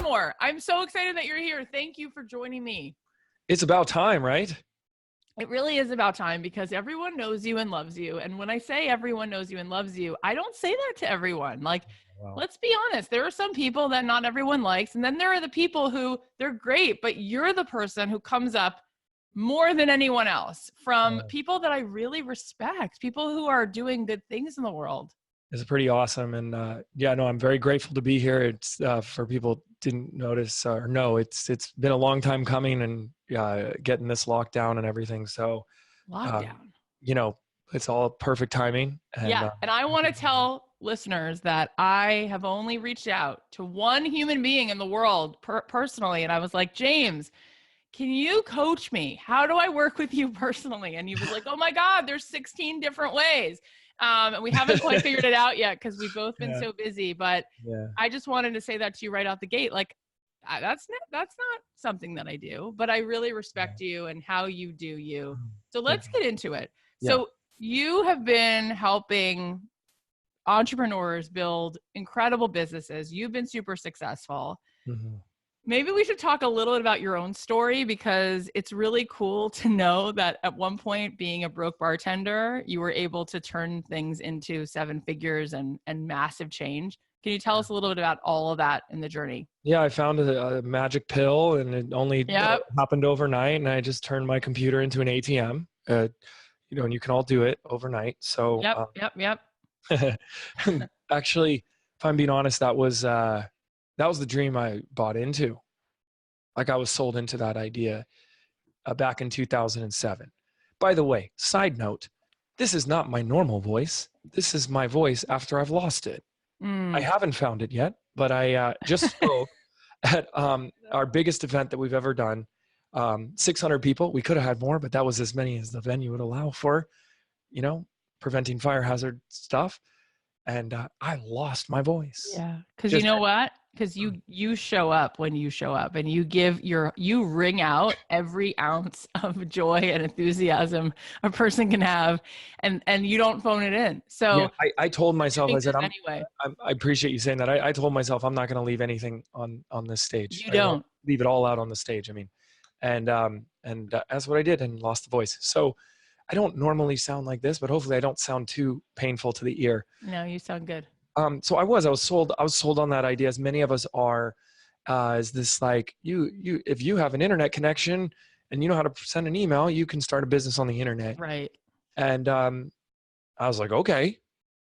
Wedmore. I'm so excited that you're here. Thank you for joining me. It's about time, right? It really is about time because everyone knows you and loves you. And when I say everyone knows you and loves you, I don't say that to everyone. Like, Wow. let's be honest. There are some people that not everyone likes. And then there are the people who they're great, but you're the person who comes up more than anyone else from people that I really respect, people who are doing good things in the world. It's pretty awesome. And I'm very grateful to be here. It's for people didn't notice or know, it's been a long time coming and getting this lockdown and everything. So, Lockdown. It's all perfect timing. And, and I want to tell listeners that I have only reached out to one human being in the world personally. And I was like, James, can you coach me? How do I work with you personally? And he was like, oh my God, there's 16 different ways. And we haven't quite figured it out yet because we've both been so busy, but I just wanted to say that to you right out the gate. Like, that's not something that I do, but I really respect you and how you do you. So let's get into it. So you have been helping entrepreneurs build incredible businesses. You've been super successful. Mm-hmm. Maybe we should talk a little bit about your own story because it's really cool to know that at one point, being a broke bartender, you were able to turn things into 7 figures and massive change. Can you tell us a little bit about all of that in the journey? Yeah, I found a magic pill and it only happened overnight. And I just turned my computer into an ATM, and you can all do it overnight. So Yep. Actually, if I'm being honest, that was the dream I bought into. Like I was sold into that idea back in 2007. By the way, side note, this is not my normal voice. This is my voice after I've lost it. I haven't found it yet, but I just spoke at our biggest event that we've ever done. 600 people. We could have had more, but that was as many as the venue would allow for, preventing fire hazard stuff. And I lost my voice. Yeah. Because you know what? Because you show up when you show up and you wring out every ounce of joy and enthusiasm a person can have, and you don't phone it in. So I told myself, I said, anyway. I appreciate you saying that. I told myself I'm not going to leave anything on this stage. You don't leave it all out on the stage. I mean, and that's what I did and lost the voice. So I don't normally sound like this, but hopefully I don't sound too painful to the ear. No, you sound good. So I was sold on that idea, as many of us are, is this like if you have an internet connection and you know how to send an email, you can start a business on the internet. Right. And I was like, okay.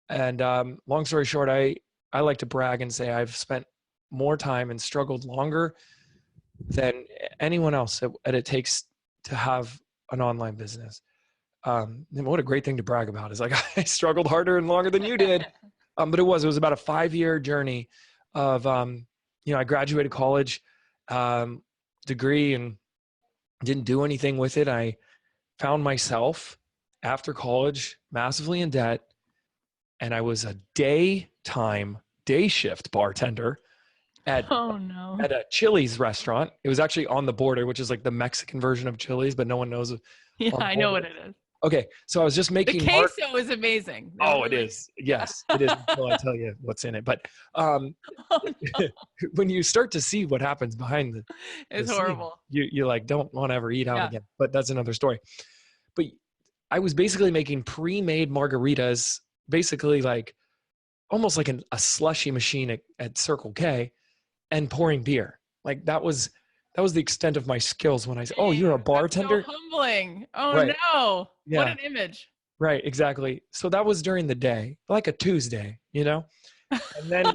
And long story short, I like to brag and say I've spent more time and struggled longer than anyone else that it takes to have an online business. What a great thing to brag about is like, I struggled harder and longer than you did. But it was about a 5-year journey of, I graduated college, degree and didn't do anything with it. I found myself after college massively in debt, and I was a day shift bartender at a Chili's restaurant. It was actually on the border, which is like the Mexican version of Chili's, but no one knows. Yeah, I know what it is. Okay, so I was just making the queso is amazing. It is. Yes, it is until I tell you what's in it. But when you start to see what happens behind it's horrible. You like don't want to ever eat out again. But that's another story. But I was basically making pre-made margaritas, basically like almost like a slushy machine at Circle K, and pouring beer. Like that was the extent of my skills when I said, "Oh, you're a bartender." That's so humbling. Oh right. No! Yeah. What an image. Right, exactly. So that was during the day, like a Tuesday, and then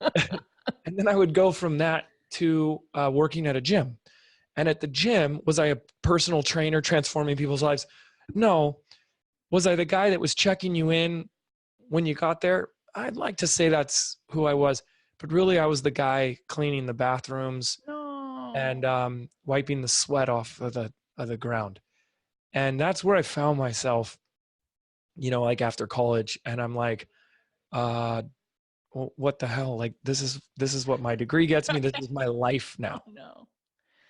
and then I would go from that to working at a gym. And at the gym, was I a personal trainer transforming people's lives? No. Was I the guy that was checking you in when you got there? I'd like to say that's who I was, but really I was the guy cleaning the bathrooms. And wiping the sweat off of the ground. And that's where I found myself, like after college. And I'm like, what the hell? Like, this is what my degree gets me. This is my life now. Oh, no.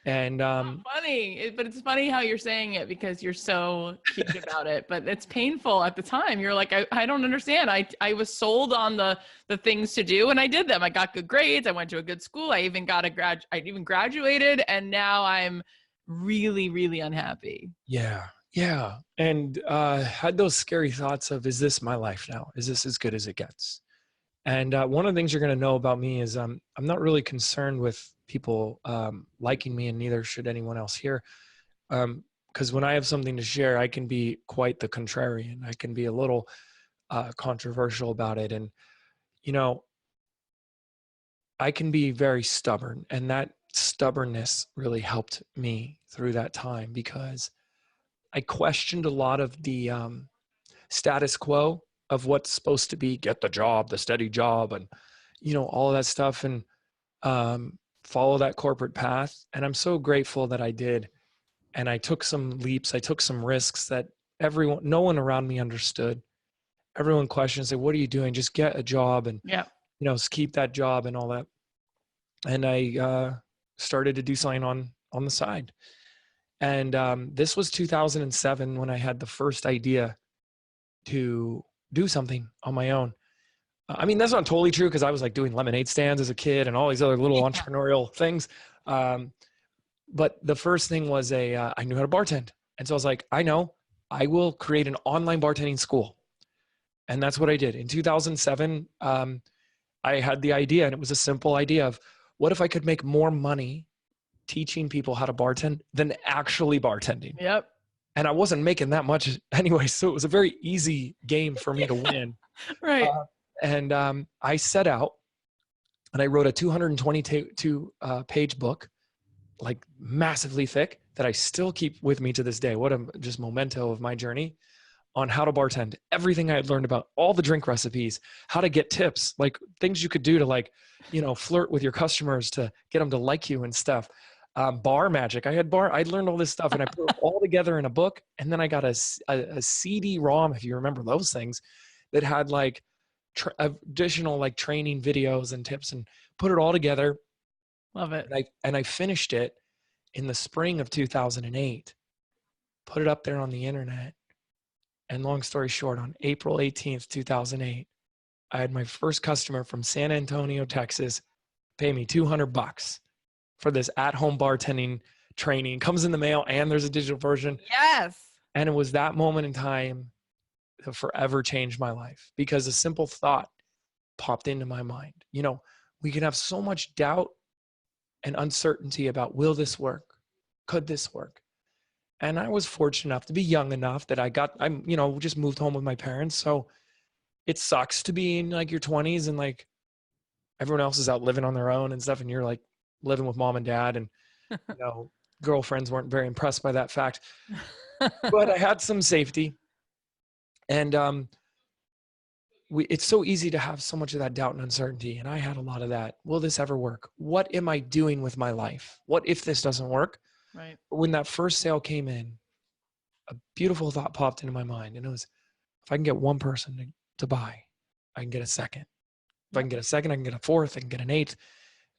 And Funny, but it's funny how you're saying it because you're so cute about it, but it's painful at the time. You're like, I don't understand. I was sold on the things to do and I did them. I got good grades. I went to a good school. I even I even graduated, and now I'm really, really unhappy. yeah, yeah. And had those scary thoughts of, is this my life now? Is this as good as it gets? And one of the things you're going to know about me is I'm not really concerned with people liking me, and neither should anyone else here. Because when I have something to share, I can be quite the contrarian. I can be a little controversial about it. And, you know, I can be very stubborn. And that stubbornness really helped me through that time, because I questioned a lot of the status quo of what's supposed to be, get the job, the steady job, and, you know, all of that stuff, and follow that corporate path. And I'm so grateful that I did. And I took some leaps, I took some risks that no one around me understood. Everyone questioned, say, what are you doing? Just get a job and, Yeah. you know, keep that job and all that. And I started to do something on the side. And this was 2007 when I had the first idea to do something on my own. I mean, that's not totally true, because I was like doing lemonade stands as a kid and all these other little entrepreneurial things. But the first thing was I knew how to bartend. And so I was like, I know, I will create an online bartending school. And that's what I did. In 2007, I had the idea, and it was a simple idea of, what if I could make more money teaching people how to bartend than actually bartending? Yep. And I wasn't making that much anyway, so it was a very easy game for me to win. Right. I set out and I wrote a 222 page book, like massively thick, that I still keep with me to this day. What a just memento of my journey on how to bartend. Everything I had learned about all the drink recipes, how to get tips, like things you could do to, like, you know, flirt with your customers to get them to like you and stuff. Bar magic. I'd learned all this stuff, and I put it all together in a book. And then I got a CD-ROM, if you remember those things, that had like additional like training videos and tips, and put it all together. Love it. And I finished it in the spring of 2008, put it up there on the internet. And long story short, on April 18th, 2008, I had my first customer from San Antonio, Texas, pay me $200 for this at-home bartending training. Comes in the mail, and there's a digital version. Yes. And it was that moment in time that forever changed my life, because a simple thought popped into my mind. You know, we can have so much doubt and uncertainty about, will this work? Could this work? And I was fortunate enough to be young enough that I'm, you know, just moved home with my parents. So it sucks to be in like your 20s and like everyone else is out living on their own and stuff, and you're like living with mom and dad, and, you know, girlfriends weren't very impressed by that fact. But I had some safety. And it's so easy to have so much of that doubt and uncertainty. And I had a lot of that. Will this ever work? What am I doing with my life? What if this doesn't work? Right. When that first sale came in, a beautiful thought popped into my mind. And it was, if I can get one person to buy, I can get a second. If I can get a second, I can get a fourth, I can get an eighth.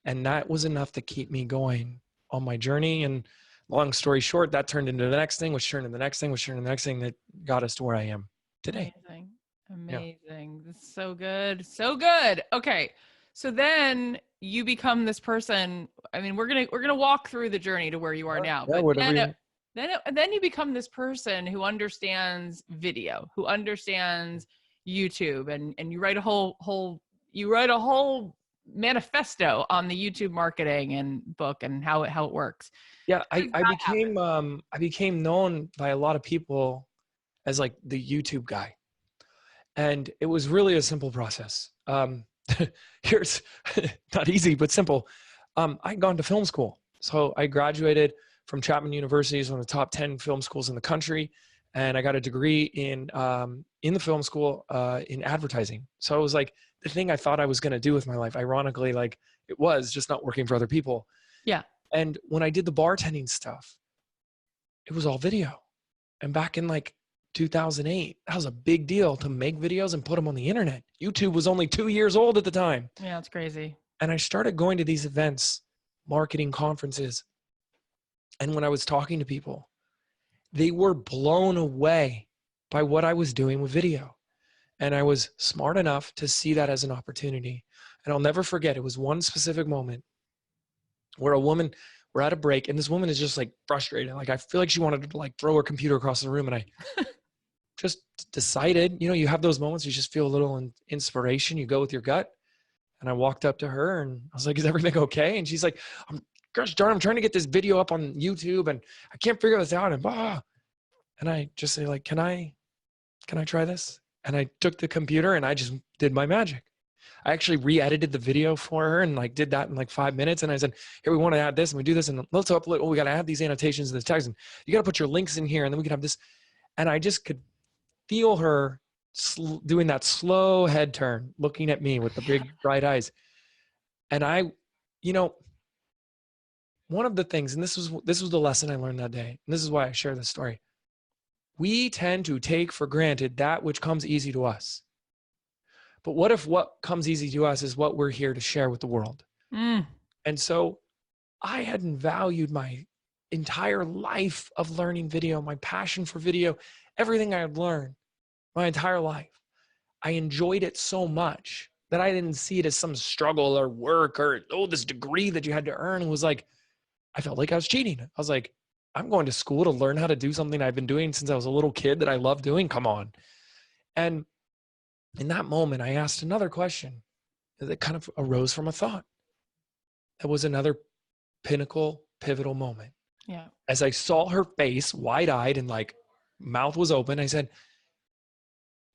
And that was enough to keep me going on my journey. And long story short, that turned into the next thing, which turned into the next thing, which turned into the next thing, that got us to where I am today. Amazing. Amazing. Yeah. That's so good. So good. Okay. So then you become this person. I mean, we're going to walk through the journey to where you are now, yeah, but then you become this person who understands video, who understands YouTube, and you write a whole manifesto on the YouTube marketing and book and how it works. Yeah. I became known by a lot of people as like the YouTube guy. And it was really a simple process. Here's not easy, but simple. I'd gone to film school. So I graduated from Chapman University, one of the top 10 film schools in the country. And I got a degree in the film school in advertising. So it was like the thing I thought I was going to do with my life. Ironically, like it was just not working for other people. Yeah. And when I did the bartending stuff, it was all video. And back in like 2008, that was a big deal to make videos and put them on the internet. YouTube was only 2 years old at the time. Yeah, it's crazy. And I started going to these events, marketing conferences, And when I was talking to people, they were blown away by what I was doing with video. And I was smart enough to see that as an opportunity. And I'll never forget, it was one specific moment where we're at a break, and this woman is just like frustrated. Like, I feel like she wanted to like throw her computer across the room. And I just decided, you have those moments, you just feel a little inspiration, you go with your gut. And I walked up to her and I was like, is everything okay? And she's like, gosh darn, I'm trying to get this video up on YouTube and I can't figure this out. And I just say like, can I try this? And I took the computer and I just did my magic. I actually re-edited the video for her and like did that in like 5 minutes. And I said, here, we want to add this and we do this and let's upload. Oh, we got to add these annotations in the text and you got to put your links in here and then we can have this. And I just could feel her doing that slow head turn, looking at me with the big bright eyes. And one of the things, and this was the lesson I learned that day, and this is why I share this story. We tend to take for granted that which comes easy to us. But what if what comes easy to us is what we're here to share with the world? And so I hadn't valued my entire life of learning video, my passion for video, everything I had learned my entire life. I enjoyed it so much that I didn't see it as some struggle or work or, this degree that you had to earn. It was like, I felt like I was cheating. I was like, I'm going to school to learn how to do something I've been doing since I was a little kid that I love doing. Come on. And in that moment, I asked another question that kind of arose from a thought. That was another pivotal moment. Yeah. As I saw her face wide-eyed and like mouth was open, I said,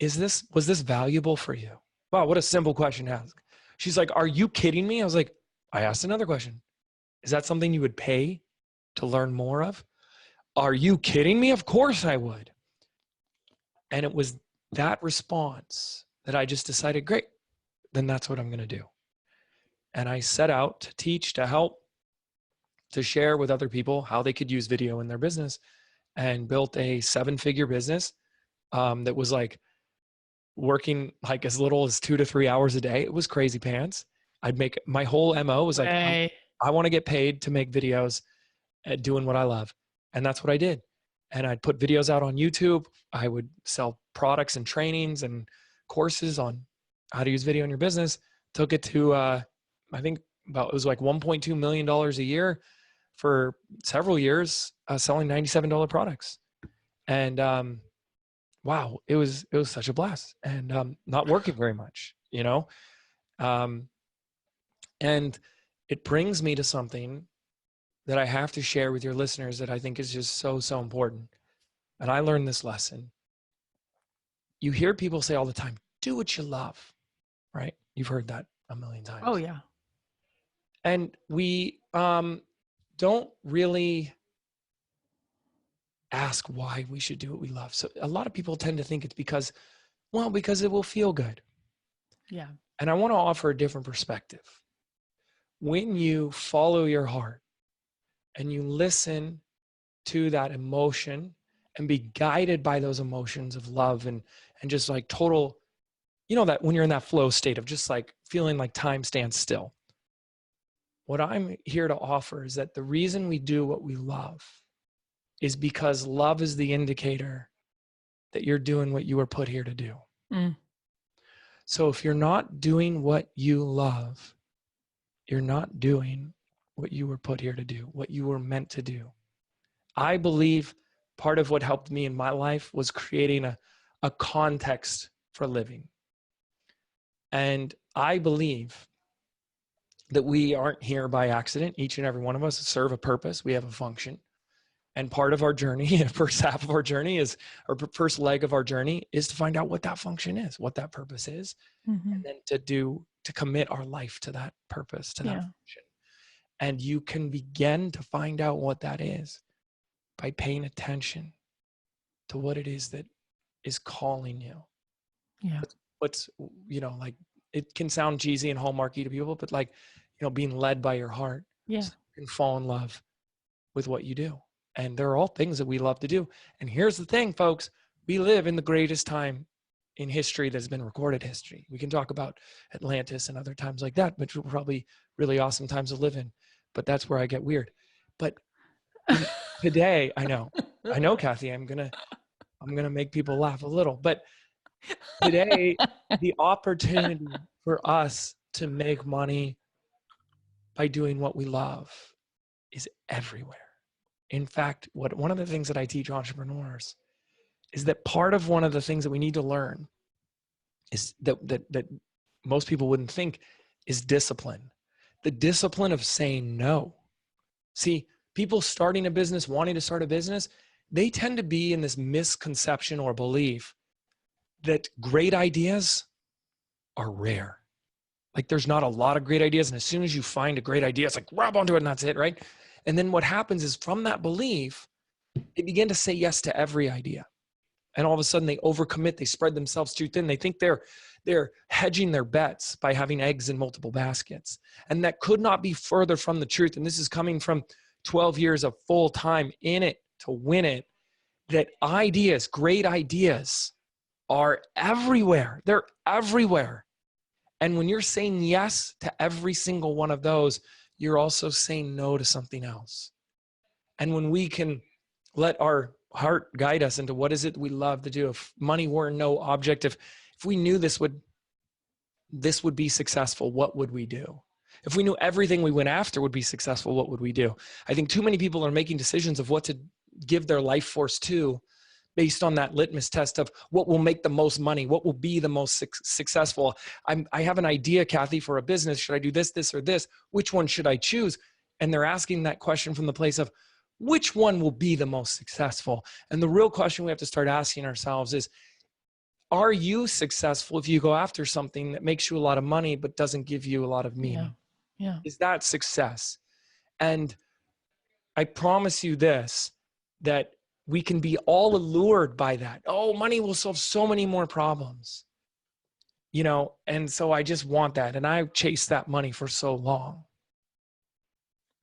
was this valuable for you? Wow, what a simple question to ask. She's like, are you kidding me? I was like, I asked another question. Is that something you would pay to learn more of? Are you kidding me? Of course I would. And it was that response that I just decided, great, then that's what I'm going to do. And I set out to teach, to help, to share with other people how they could use video in their business, and built a 7-figure business that was like working like as little as 2 to 3 hours a day. It was crazy pants. I'd make my whole MO was like, I want to get paid to make videos at doing what I love. And that's what I did. And I'd put videos out on YouTube. I would sell products and trainings and courses on how to use video in your business. Took it to, I think it was like $1.2 million a year for several years, selling $97 products. And wow, it was such a blast, and not working very much, and it brings me to something that I have to share with your listeners that I think is just so, so important. And I learned this lesson. You hear people say all the time, do what you love, right? You've heard that a million times. Oh, yeah. And we don't really ask why we should do what we love. So a lot of people tend to think it's because it will feel good. Yeah. And I want to offer a different perspective. When you follow your heart and you listen to that emotion and be guided by those emotions of love and just like total, that when you're in that flow state of just like feeling like time stands still. What I'm here to offer is that the reason we do what we love is because love is the indicator that you're doing what you were put here to do. So if you're not doing what you love, you're not doing what you were put here to do, what you were meant to do. I believe part of what helped me in my life was creating a context for living. And I believe that we aren't here by accident. Each and every one of us serve a purpose. We have a function. And part of our journey, first half of our journey is, or first leg of our journey is to find out what that function is, what that purpose is, and then to commit our life to that purpose, to that function. And you can begin to find out what that is by paying attention to what it is that is calling you. Yeah. What's, like, it can sound cheesy and hallmarky to people, but like, being led by your heart. Yeah. So you can fall in love with what you do. And they're all things that we love to do. And here's the thing, folks, we live in the greatest time in history that's been recorded history. We can talk about Atlantis and other times like that, which were probably really awesome times to live in. But that's where I get weird. But Today, I know, Kathy, I'm going to make people laugh a little, but today, the opportunity for us to make money by doing what we love is everywhere. In fact, one of the things that I teach entrepreneurs is that part of one of the things that we need to learn is that most people wouldn't think is discipline. The discipline of saying no. See, people starting a business, wanting to start a business, they tend to be in this misconception or belief that great ideas are rare. Like there's not a lot of great ideas. And as soon as you find a great idea, it's like grab onto it and that's it, right? And then what happens is from that belief, they begin to say yes to every idea. And all of a sudden they overcommit, they spread themselves too thin. They think they're hedging their bets by having eggs in multiple baskets. And that could not be further from the truth. And this is coming from 12 years of full time in it to win it, that ideas, great ideas are everywhere. They're everywhere. And when you're saying yes to every single one of those, you're also saying no to something else. And when we can let our heart guide us into what is it we love to do, if money were no object, if we knew this would be successful, what would we do? If we knew everything we went after would be successful, what would we do? I think too many people are making decisions of what to give their life force to based on that litmus test of what will make the most money, what will be the most successful. I have an idea, Kathy, for a business. Should I do this, this, or this? Which one should I choose? And they're asking that question from the place of which one will be the most successful? And the real question we have to start asking ourselves is, are you successful if you go after something that makes you a lot of money but doesn't give you a lot of meaning? Yeah. Is that success? And I promise you this, that we can be all allured by that. Oh, money will solve so many more problems, and so I just want that. And I chased that money for so long.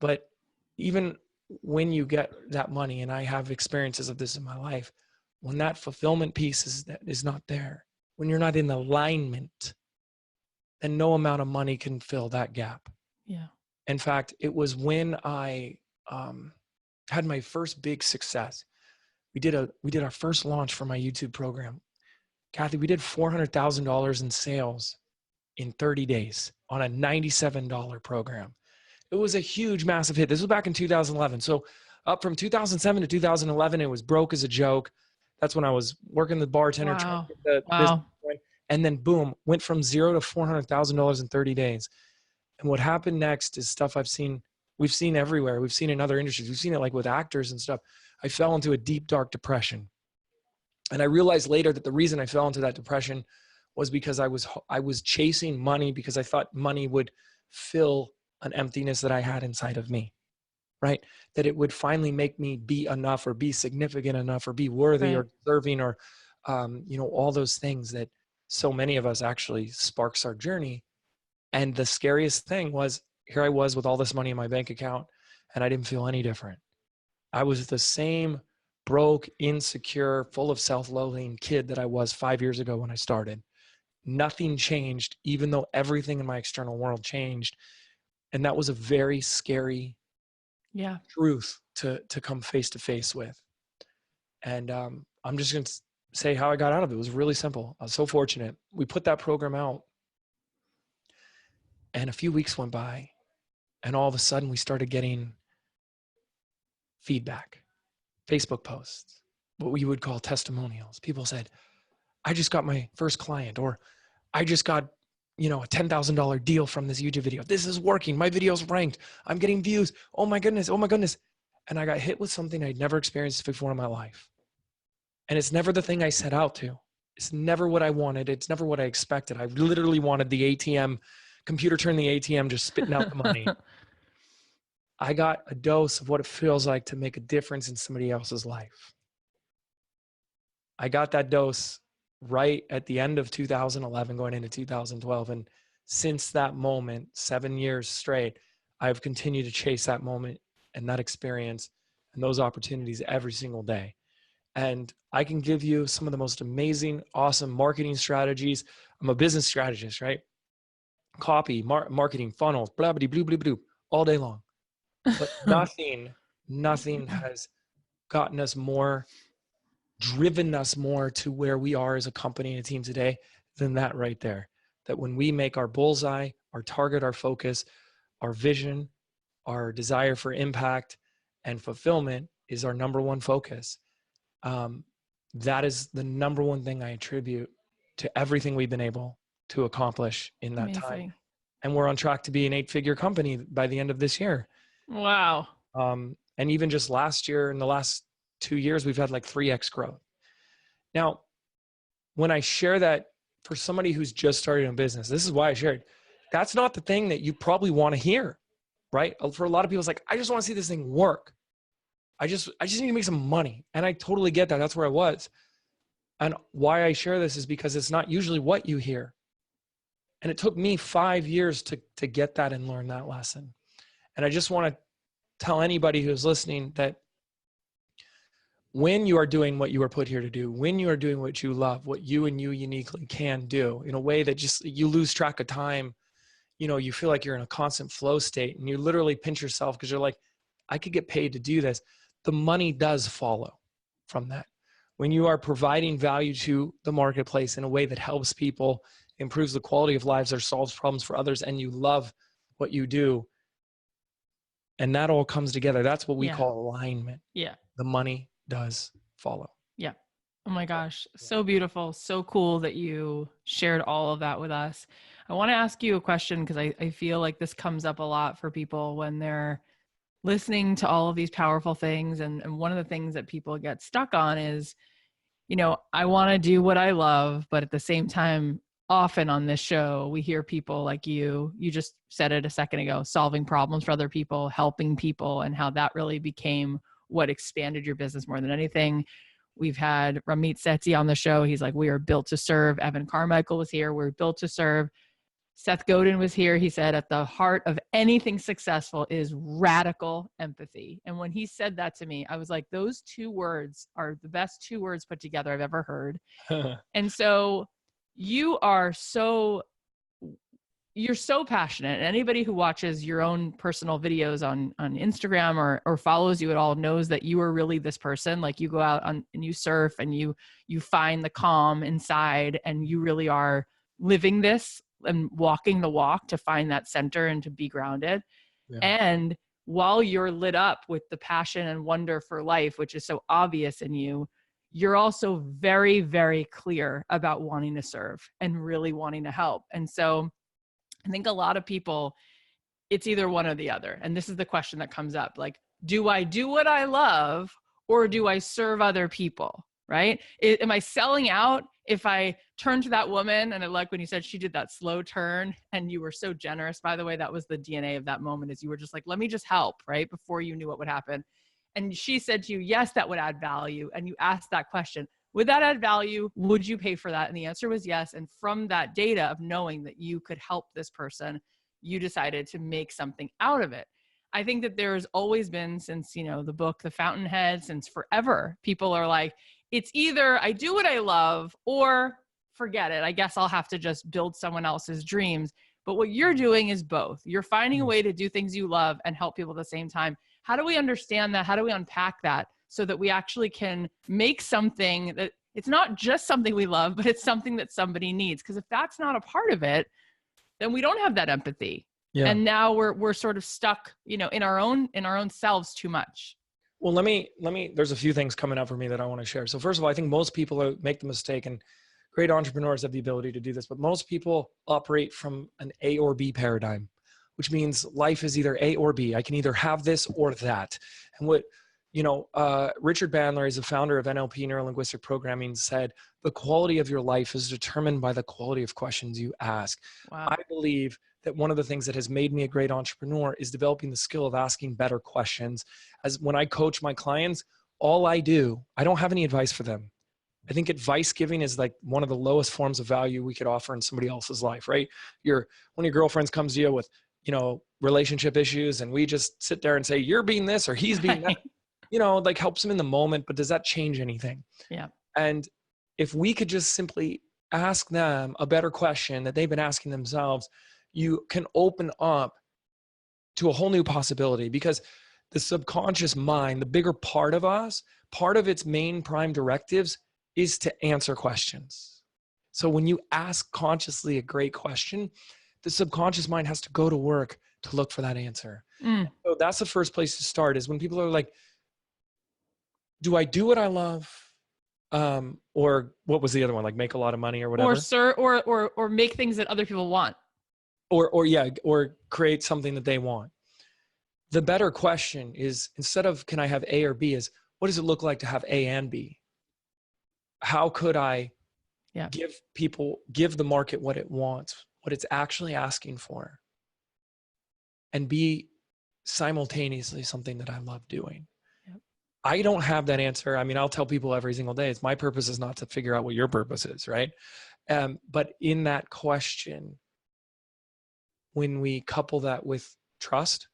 But even when you get that money, and I have experiences of this in my life, when that fulfillment piece is not there, when you're not in alignment, then no amount of money can fill that gap. Yeah. In fact, it was when I had my first big success. We did our first launch for my YouTube program. Kathy, we did $400,000 in sales in 30 days on a $97 program. It was a huge, massive hit. This was back in 2011. So up from 2007 to 2011, it was broke as a joke. That's when I was working the bartender. Wow. Trying to get the business going. And then boom, went from $0 to $400,000 in 30 days. And what happened next is stuff we've seen everywhere. We've seen in other industries. We've seen it like with actors and stuff. I fell into a deep, dark depression. And I realized later that the reason I fell into that depression was because I was chasing money because I thought money would fill an emptiness that I had inside of me, right? That it would finally make me be enough or be significant enough or be worthy or deserving or, all those things that so many of us actually sparks our journey. And the scariest thing was, here I was with all this money in my bank account and I didn't feel any different. I was the same broke, insecure, full of self-loathing kid that I was 5 years ago when I started. Nothing changed, even though everything in my external world changed. And that was a very scary truth to come face to face with. And I'm just going to say how I got out of it. It was really simple. I was so fortunate. We put that program out and a few weeks went by and all of a sudden we started getting feedback, Facebook posts, what we would call testimonials. People said, I just got my first client, or I just got, a $10,000 deal from this YouTube video. This is working. My video's ranked. I'm getting views. Oh my goodness. Oh my goodness. And I got hit with something I'd never experienced before in my life. And it's never the thing I set out to. It's never what I wanted. It's never what I expected. I literally wanted the ATM, computer turn the ATM, just spitting out the money. I got a dose of what it feels like to make a difference in somebody else's life. I got that dose right at the end of 2011, going into 2012. And since that moment, 7 years straight, I've continued to chase that moment and that experience and those opportunities every single day. And I can give you some of the most amazing, awesome marketing strategies. I'm a business strategist, right? Copy, marketing, funnels, blah, blah, blah, blah, blah, all day long. But nothing Nothing has gotten us more, driven us more to where we are as a company and a team today than that right there. That when we make our bullseye, our target, our focus, our vision, our desire for impact and fulfillment is our number one focus. That is the number one thing I attribute to everything we've been able to accomplish in that time. And we're on track to be an 8-figure company by the end of this year. Wow. And even just last year, in the last 2 years, we've had like 3x growth. Now, when I share that for somebody who's just started a business, this is why I shared. That's not the thing that you probably want to hear, right? For a lot of people, it's like, I just want to see this thing work. I just need to make some money. And I totally get that. That's where I was. And why I share this is because it's not usually what you hear. And it took me 5 years to get that and learn that lesson. And I just want to tell anybody who's listening that when you are doing what you were put here to do, when you are doing what you love, what you and you uniquely can do in a way that just you lose track of time, you feel like you're in a constant flow state and you literally pinch yourself because you're like, I could get paid to do this. The money does follow from that. When you are providing value to the marketplace in a way that helps people, improves the quality of lives, or solves problems for others, and you love what you do, and that all comes together. That's what we call alignment. Yeah. The money does follow. Yeah. Oh my gosh. So beautiful. So cool that you shared all of that with us. I want to ask you a question because I feel like this comes up a lot for people when they're listening to all of these powerful things. And one of the things that people get stuck on is, I want to do what I love, but at the same time, often on this show, we hear people like you just said it a second ago, solving problems for other people, helping people, and how that really became what expanded your business more than anything. We've had Ramit Sethi on the show. He's like, we are built to serve. Evan Carmichael was here. We're built to serve. Seth Godin was here. He said, at the heart of anything successful is radical empathy. And when he said that to me, I was like, those 2 words are the best 2 words put together I've ever heard. And so you're so passionate. Anybody who watches your own personal videos on Instagram or follows you at all knows that you are really this person. Like, you go out and you surf and you find the calm inside, and you really are living this and walking the walk to find that center and to be grounded. Yeah. And while you're lit up with the passion and wonder for life, which is so obvious in you, you're also very, very clear about wanting to serve and really wanting to help. And so I think a lot of people, it's either one or the other. And this is the question that comes up. Like, do I do what I love, or do I serve other people? Right? Am I selling out if I turn to that woman? And I like when you said she did that slow turn, and you were so generous, by the way. That was the DNA of that moment, is you were just like, let me just help, right? Before you knew what would happen. And she said to you, yes, that would add value. And you asked that question, would that add value? Would you pay for that? And the answer was yes. And from that data of knowing that you could help this person, you decided to make something out of it. I think that there's always been, since, the book, The Fountainhead, since forever, people are like, it's either I do what I love or forget it. I guess I'll have to just build someone else's dreams. But what you're doing is both. You're finding a way to do things you love and help people at the same time. How do we understand that? How do we unpack that so that we actually can make something that it's not just something we love, but it's something that somebody needs? Because if that's not a part of it, then we don't have that empathy. Yeah. And now we're sort of stuck, in our own selves too much. Well, let me, there's a few things coming up for me that I want to share. So first of all, I think most people make the mistake, and great entrepreneurs have the ability to do this, but most people operate from an A or B paradigm, which means life is either A or B. I can either have this or that. And what, Richard Bandler, is the founder of NLP, Neuro-Linguistic Programming, said, the quality of your life is determined by the quality of questions you ask. Wow. I believe that one of the things that has made me a great entrepreneur is developing the skill of asking better questions. As when I coach my clients, I don't have any advice for them. I think advice giving is like one of the lowest forms of value we could offer in somebody else's life, right? One of your girlfriends comes to you with, relationship issues, and we just sit there and say, you're being this or he's being that, like helps them in the moment, but does that change anything? Yeah. And if we could just simply ask them a better question that they've been asking themselves, you can open up to a whole new possibility. Because the subconscious mind, the bigger part of us, part of its main prime directives is to answer questions. So when you ask consciously a great question, the subconscious mind has to go to work to look for that answer. So that's the first place to start, is when people are like, do I do what I love? Or what was the other one? Like make a lot of money or whatever? Or make things that other people want. Or create something that they want. The better question is, instead of can I have A or B, is what does it look like to have A and B? How could I give the market what it wants, what it's actually asking for, and be simultaneously something that I love doing? Yep. I don't have that answer. I mean, I'll tell people every single day, it's my purpose is not to figure out what your purpose is, right? But in that question, when we couple that with trust,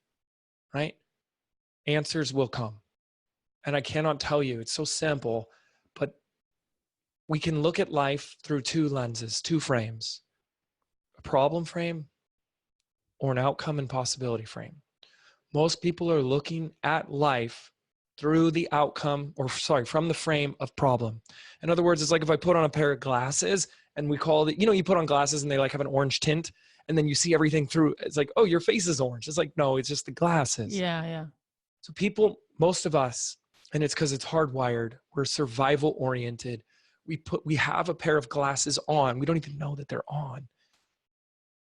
right? Answers will come. And I cannot tell you, it's so simple, but we can look at life through two lenses, two frames, a problem frame or an outcome and possibility frame. Most people are looking at life through the outcome, from the frame of problem. In other words, it's like if I put on a pair of glasses and we call it, you put on glasses and they like have an orange tint, and then you see everything through. It's like, oh, your face is orange. It's like, no, it's just the glasses. Yeah. So people, most of us, and it's because it's hardwired, we're survival oriented. We have a pair of glasses on. We don't even know that they're on,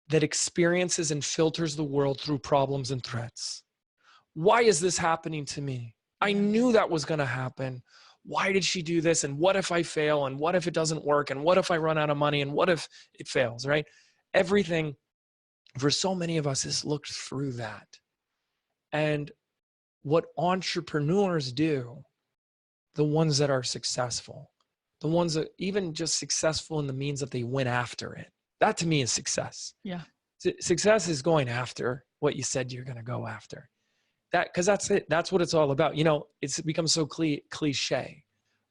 that experiences and filters the world through problems and threats. Why is this happening to me? I knew that was going to happen. Why did she do this? And what if I fail? And what if it doesn't work? And what if I run out of money? And what if it fails, right? Everything for so many of us is looked through that. And what entrepreneurs do, the ones that are successful, the ones that even just successful in the means that they went after it, that to me is success. Yeah. Success is going after what you said you're going to go after. Because that's it. That's what it's all about. It's become so cliche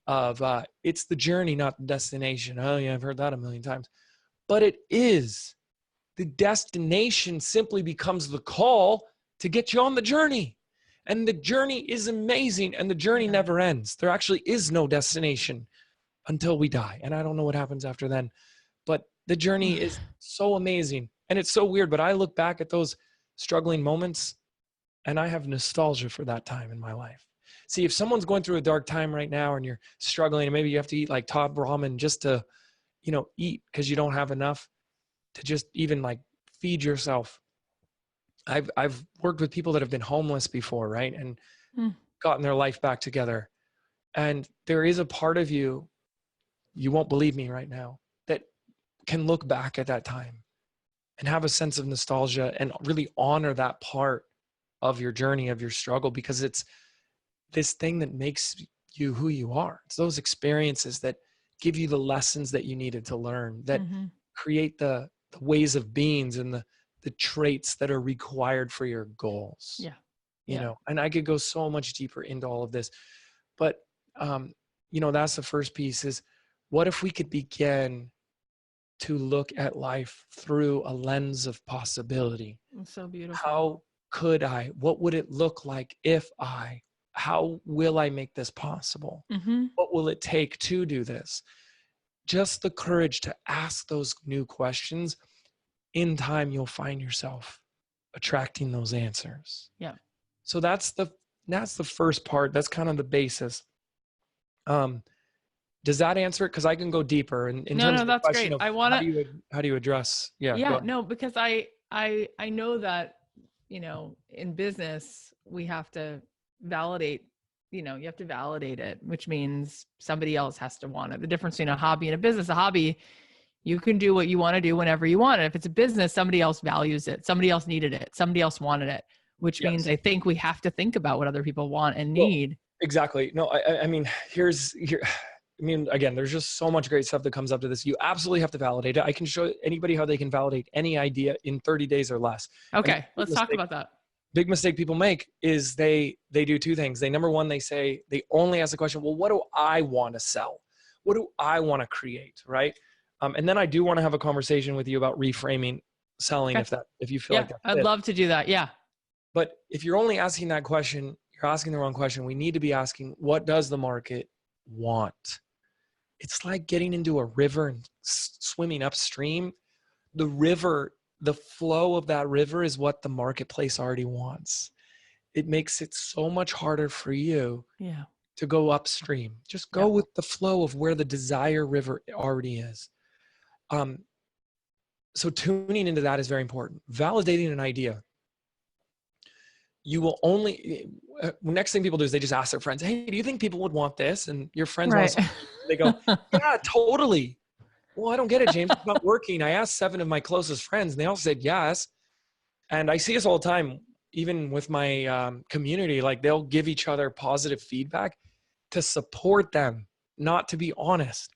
of it's the journey, not the destination. Oh yeah, I've heard that a million times. But it is. The destination simply becomes the call to get you on the journey. And the journey is amazing, and the journey never ends. There actually is no destination until we die. And I don't know what happens after then. But the journey is so amazing. And it's so weird. But I look back at those struggling moments, and I have nostalgia for that time in my life. See, if someone's going through a dark time right now and you're struggling, and maybe you have to eat like top ramen just to, eat because you don't have enough to just even like feed yourself. I've worked with people that have been homeless before, right? And gotten their life back together. And there is a part of you won't believe me right now, that can look back at that time and have a sense of nostalgia and really honor that part of your journey, of your struggle, because it's this thing that makes you who you are. It's those experiences that give you the lessons that you needed to learn, that create the ways of beings and the traits that are required for your goals. Yeah. And I could go so much deeper into all of this, but that's the first piece is, what if we could begin to look at life through a lens of possibility? It's so beautiful. How could I? What would it look like if I? How will I make this possible? What will it take to do this? Just the courage to ask those new questions. In time, you'll find yourself attracting those answers. Yeah. So that's the first part. That's kind of the basis. Does that answer it? Because I can go deeper. In terms of the that's question great. of how do you address? Yeah. No, because I know that, in business, we have to validate, you have to validate it, which means somebody else has to want it. The difference between a hobby and a business, you can do what you want to do whenever you want it. If it's a business, somebody else values it. Somebody else needed it. Somebody else wanted it, which means I think we have to think about what other people want and need. Exactly. No, I mean, again, there's just so much great stuff that comes up to this. You absolutely have to validate it. I can show anybody how they can validate any idea in 30 days or less. Okay. Let's talk about that. Big mistake people make is they do two things. Number one, they only ask the question, well, what do I want to sell? What do I want to create? Right. And then I do want to have a conversation with you about reframing selling, if you feel like that. I'd love to do that. Yeah. But if you're only asking that question, you're asking the wrong question. We need to be asking, what does the market want? It's like getting into a river and swimming upstream. The river, the flow of that river is what the marketplace already wants. It makes it so much harder for you to go upstream. Just go with the flow of where the desire river already is. So tuning into that is very important. Validating an idea. You will only, next thing people do is they just ask their friends, hey, do you think people would want this? And your friends want something. They go, yeah, totally. Well, I don't get it, James. It's not working. I asked 7 of my closest friends and they all said yes. And I see this all the time, even with my community, like they'll give each other positive feedback to support them, not to be honest.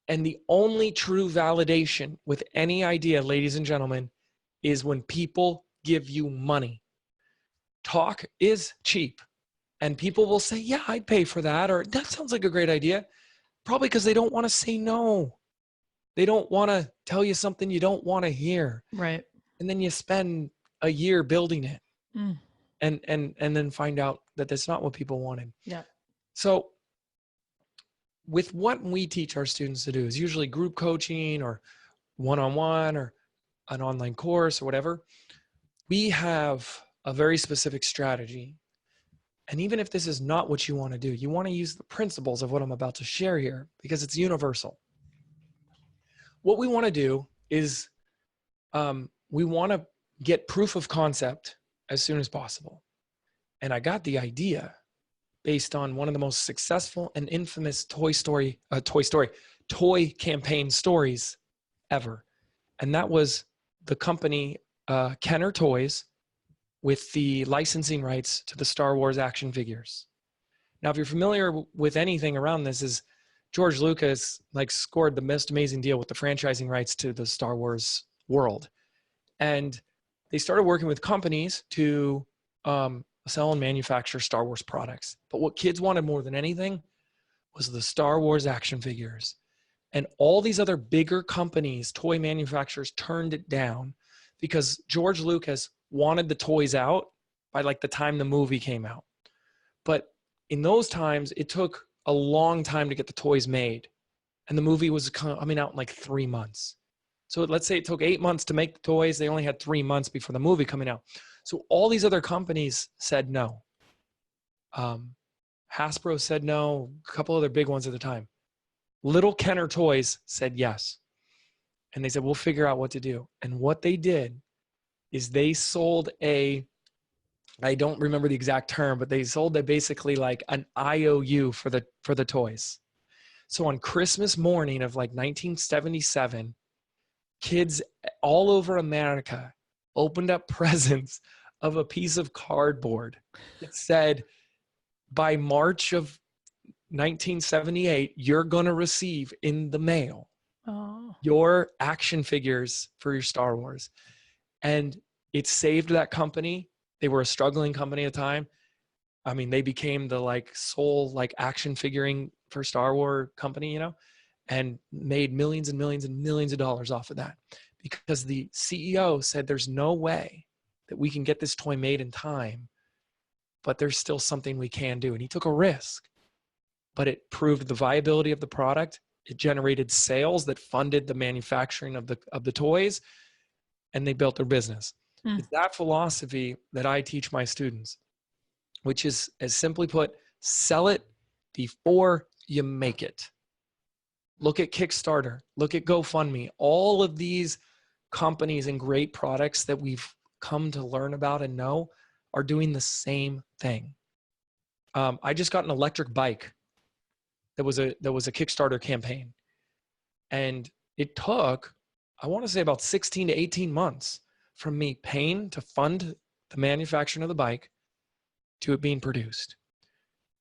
And the only true validation with any idea, ladies and gentlemen, is when people give you money. Talk is cheap. And people will say, yeah, I'd pay for that. Or that sounds like a great idea. Probably because they don't want to say no. They don't want to tell you something you don't want to hear. Right. And then you spend a year building it. And then find out that that's not what people wanted. Yeah. So with what we teach our students to do is usually group coaching or one-on-one or an online course or whatever. We have a very specific strategy. And even if this is not what you want to do, you want to use the principles of what I'm about to share here because it's universal. What we want to do is we want to get proof of concept as soon as possible. And I got the idea based on one of the most successful and infamous toy campaign stories ever. And that was the company Kenner Toys with the licensing rights to the Star Wars action figures. Now, if you're familiar with anything around this, is George Lucas like scored the most amazing deal with the franchising rights to the Star Wars world. And they started working with companies to sell and manufacture Star Wars products. But what kids wanted more than anything was the Star Wars action figures. And all these other bigger companies, toy manufacturers, turned it down because George Lucas wanted the toys out by like the time the movie came out. But in those times, it took a long time to get the toys made. And the movie was coming out in like 3 months. So let's say it took 8 months to make the toys. They only had 3 months before the movie coming out. So all these other companies said no. Hasbro said no, a couple other big ones at the time. Little Kenner Toys said yes. And they said, we'll figure out what to do. And what they did is they sold I don't remember the exact term, but they sold basically like an IOU for the toys. So on Christmas morning of like 1977, kids all over America opened up presents of a piece of cardboard that said, by March of 1978, you're going to receive in the mail your action figures for your Star Wars. And it saved that company. They were a struggling company at the time. I mean, they became the like sole like action figuring for Star Wars company, you know, and made millions and millions and millions of dollars off of that because the CEO said there's no way that we can get this toy made in time, but there's still something we can do. And he took a risk, but it proved the viability of the product. It generated sales that funded the manufacturing of the toys, and they built their business. It's that philosophy that I teach my students, which is, as simply put, sell it before you make it. Look at Kickstarter, look at GoFundMe, all of these companies and great products that we've come to learn about and know are doing the same thing. I just got an electric bike that was a Kickstarter campaign. And it took, I want to say about 16 to 18 months from me paying to fund the manufacturing of the bike to it being produced.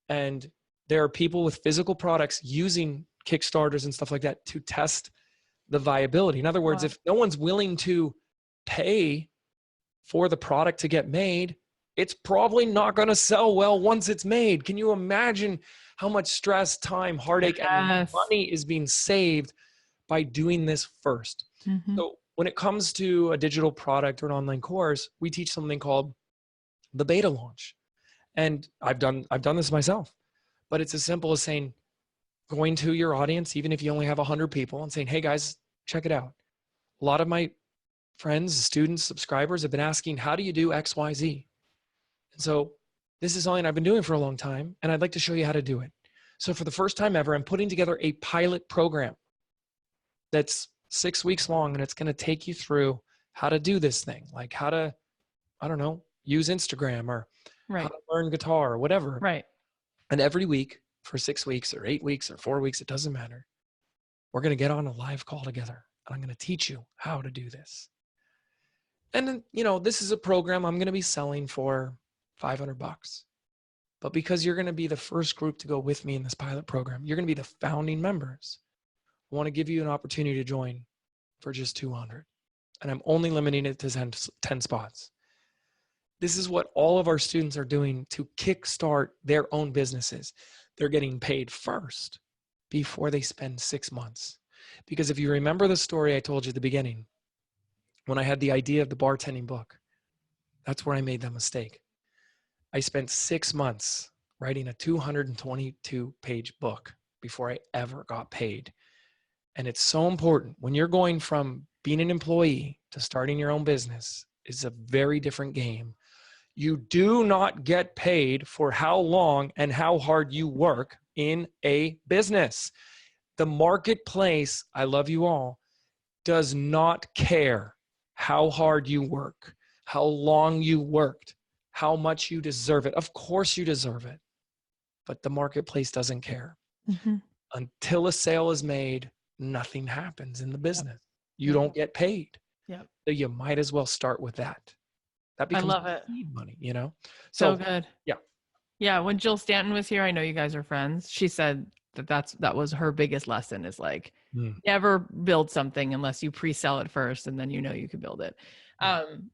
And there are people with physical products using Kickstarters and stuff like that to test the viability. In other words, if no one's willing to pay for the product to get made, it's probably not going to sell well once it's made. Can you imagine how much stress, time, heartache, and money is being saved by doing this first? So when it comes to a digital product or an online course, we teach something called the beta launch. And I've done this myself, but it's as simple as saying, going to your audience, even if you only have 100 people, and saying, hey guys, check it out. A lot of my friends, students, subscribers have been asking, how do you do X, Y, Z? And so this is something I've been doing for a long time, and I'd like to show you how to do it. So for the first time ever, I'm putting together a pilot program that's 6 weeks long, and it's going to take you through how to do this thing, like how to, I don't know, use Instagram or how to learn guitar or whatever. Right. And every week for 6 weeks or 8 weeks or 4 weeks, it doesn't matter. We're going to get on a live call together, and I'm going to teach you how to do this. And then, you know, this is a program I'm going to be selling for $500. But because you're going to be the first group to go with me in this pilot program, you're going to be the founding members. I want to give you an opportunity to join for just 200. And I'm only limiting it to 10 spots. This is what all of our students are doing to kickstart their own businesses. They're getting paid first before they spend 6 months. Because if you remember the story I told you at the beginning, when I had the idea of the bartending book, that's where I made that mistake. I spent 6 months writing a 222-page book before I ever got paid. And it's so important when you're going from being an employee to starting your own business. It's a very different game. You do not get paid for how long and how hard you work in a business. The marketplace, I love you all, does not care how hard you work, how long you worked, how much you deserve it. Of course you deserve it, but the marketplace doesn't care. Mm-hmm. Until a sale is made, nothing happens in the business. You don't get paid. Yep. So you might as well start with that. That becomes seed money, you know? So good. Yeah. Yeah. When Jill Stanton was here, I know you guys are friends. She said that was her biggest lesson is like, never build something unless you pre-sell it first and then you know you can build it.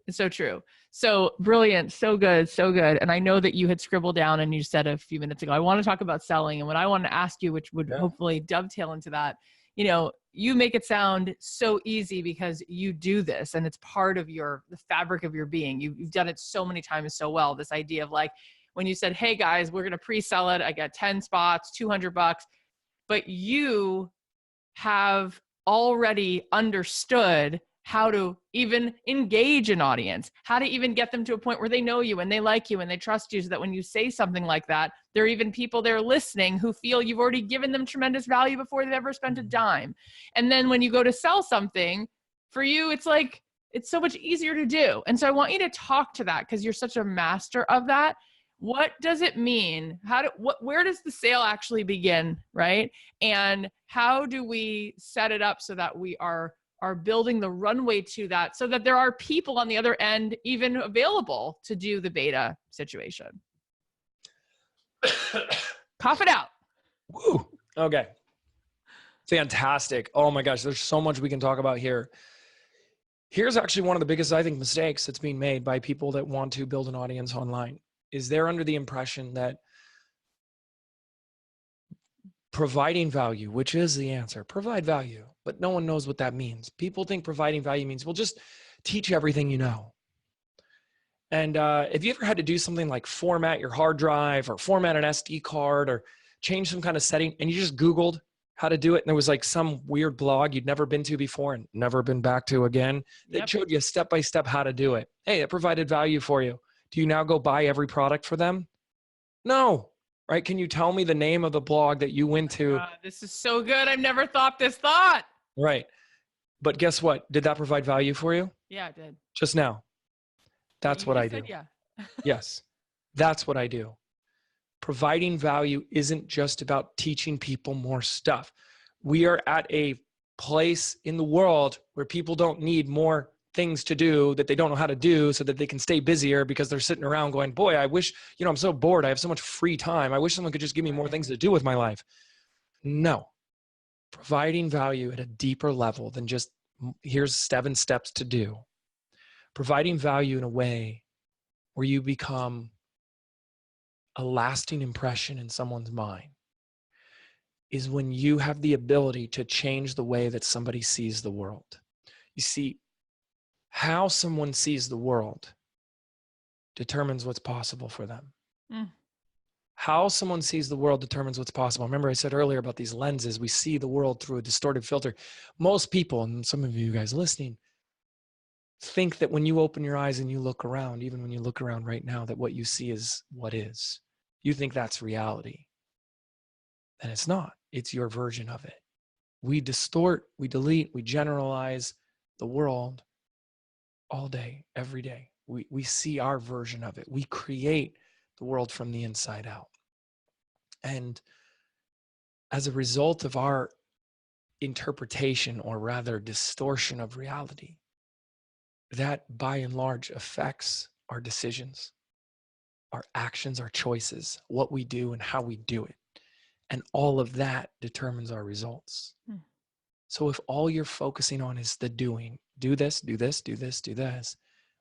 It's so true. So brilliant. So good. So good. And I know that you had scribbled down and you said a few minutes ago, I want to talk about selling. And what I wanted to ask you, which would hopefully dovetail into that, you know, you make it sound so easy because you do this and it's part of the fabric of your being. You've done it so many times so well. This idea of like, when you said, hey guys, we're going to pre-sell it. I got 10 spots, $200, but you have already understood how to even engage an audience, how to even get them to a point where they know you and they like you and they trust you, so that when you say something like that, there are even people there listening who feel you've already given them tremendous value before they've ever spent a dime. And then when you go to sell something, for you, it's like, it's so much easier to do. And so I want you to talk to that because you're such a master of that. What does it mean? Where does the sale actually begin, right? And how do we set it up so that we are building the runway to that, so that there are people on the other end even available to do the beta situation? Cough it out. Woo. Okay. Fantastic. Oh my gosh, there's so much we can talk about here. Here's actually one of the biggest, I think, mistakes that's being made by people that want to build an audience online. Is they're under the impression that providing value, which is the answer, provide value, but no one knows what that means. People think providing value means, well, just teach everything you know. And if you ever had to do something like format your hard drive or format an SD card or change some kind of setting, and you just Googled how to do it, and there was like some weird blog you'd never been to before and never been back to again that showed you step-by-step how to do it. Hey, it provided value for you. Do you now go buy every product for them? No. Right? Can you tell me the name of the blog that you went to? This is so good. I've never thought this thought. Right. But guess what? Did that provide value for you? Yeah, it did. Just now. That's what I do. Yeah. Yes. That's what I do. Providing value isn't just about teaching people more stuff. We are at a place in the world where people don't need more things to do that they don't know how to do so that they can stay busier, because they're sitting around going, boy, I wish, I'm so bored. I have so much free time. I wish someone could just give me more things to do with my life. No. Providing value at a deeper level than just here's 7 steps to do. Providing value in a way where you become a lasting impression in someone's mind is when you have the ability to change the way that somebody sees the world. You see, how someone sees the world determines what's possible for them. Mm. How someone sees the world determines what's possible. Remember I said earlier about these lenses. We see the world through a distorted filter. Most people, and some of you guys listening, think that when you open your eyes and you look around, even when you look around right now, that what you see is what is. You think that's reality. And it's not. It's your version of it. We distort, we delete, we generalize the world all day, every day. We see our version of it. We create the world from the inside out. And as a result of our interpretation, or rather distortion of reality, that by and large affects our decisions, our actions, our choices, what we do and how we do it. And all of that determines our results. Hmm. So if all you're focusing on is the doing, do this, do this, do this, do this,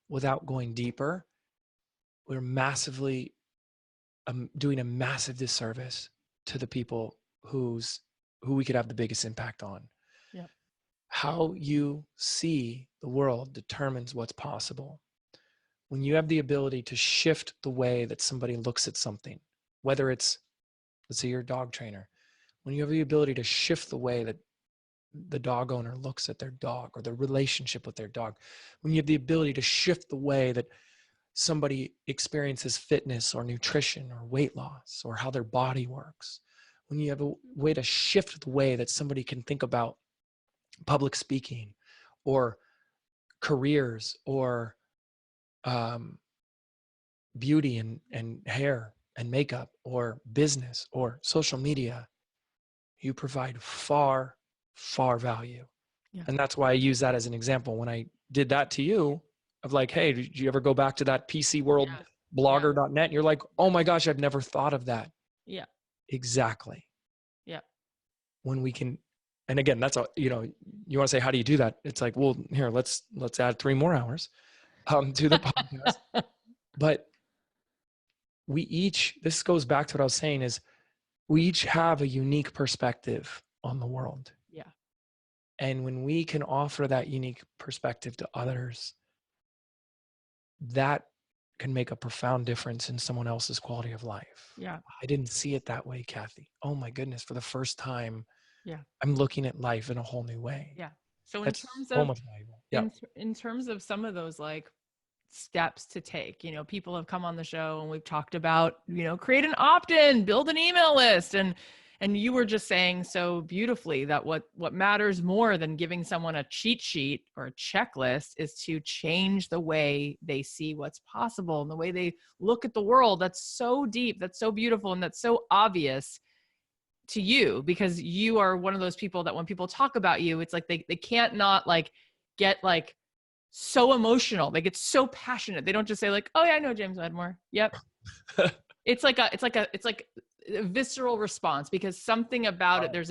without going deeper, we're massively doing a massive disservice to the people who we could have the biggest impact on. Yep. How you see the world determines what's possible. When you have the ability to shift the way that somebody looks at something, whether it's, let's say you're a dog trainer, when you have the ability to shift the way that the dog owner looks at their dog, or the relationship with their dog, when you have the ability to shift the way that somebody experiences fitness or nutrition or weight loss or how their body works, when you have a way to shift the way that somebody can think about public speaking or careers or beauty and hair and makeup or business or social media, you provide far, far value. Yeah. And that's why I use that as an example. When I did that to you, of like, hey, did you ever go back to that PC world blogger.net? You're like, oh my gosh, I've never thought of that. Yeah. Exactly. Yeah. When we can, and again, that's a, you want to say, how do you do that? It's like, well, here, let's add 3 more hours to the podcast. But this goes back to what I was saying, is we each have a unique perspective on the world. Yeah. And when we can offer that unique perspective to others, that can make a profound difference in someone else's quality of life. Yeah. I didn't see it that way, Kathy. Oh my goodness. For the first time, yeah, I'm looking at life in a whole new way. Yeah. So That's in terms so of much valuable. Yeah. in terms of some of those like steps to take, people have come on the show and we've talked about, create an opt-in, build an email list. And you were just saying so beautifully that what matters more than giving someone a cheat sheet or a checklist is to change the way they see what's possible and the way they look at the world. That's so deep, that's so beautiful, and that's so obvious to you, because you are one of those people that when people talk about you, it's like they can't not like get like so emotional. They get so passionate. They don't just say like, oh yeah, I know James Wedmore. Yep. It's like a visceral response, because something about it, there's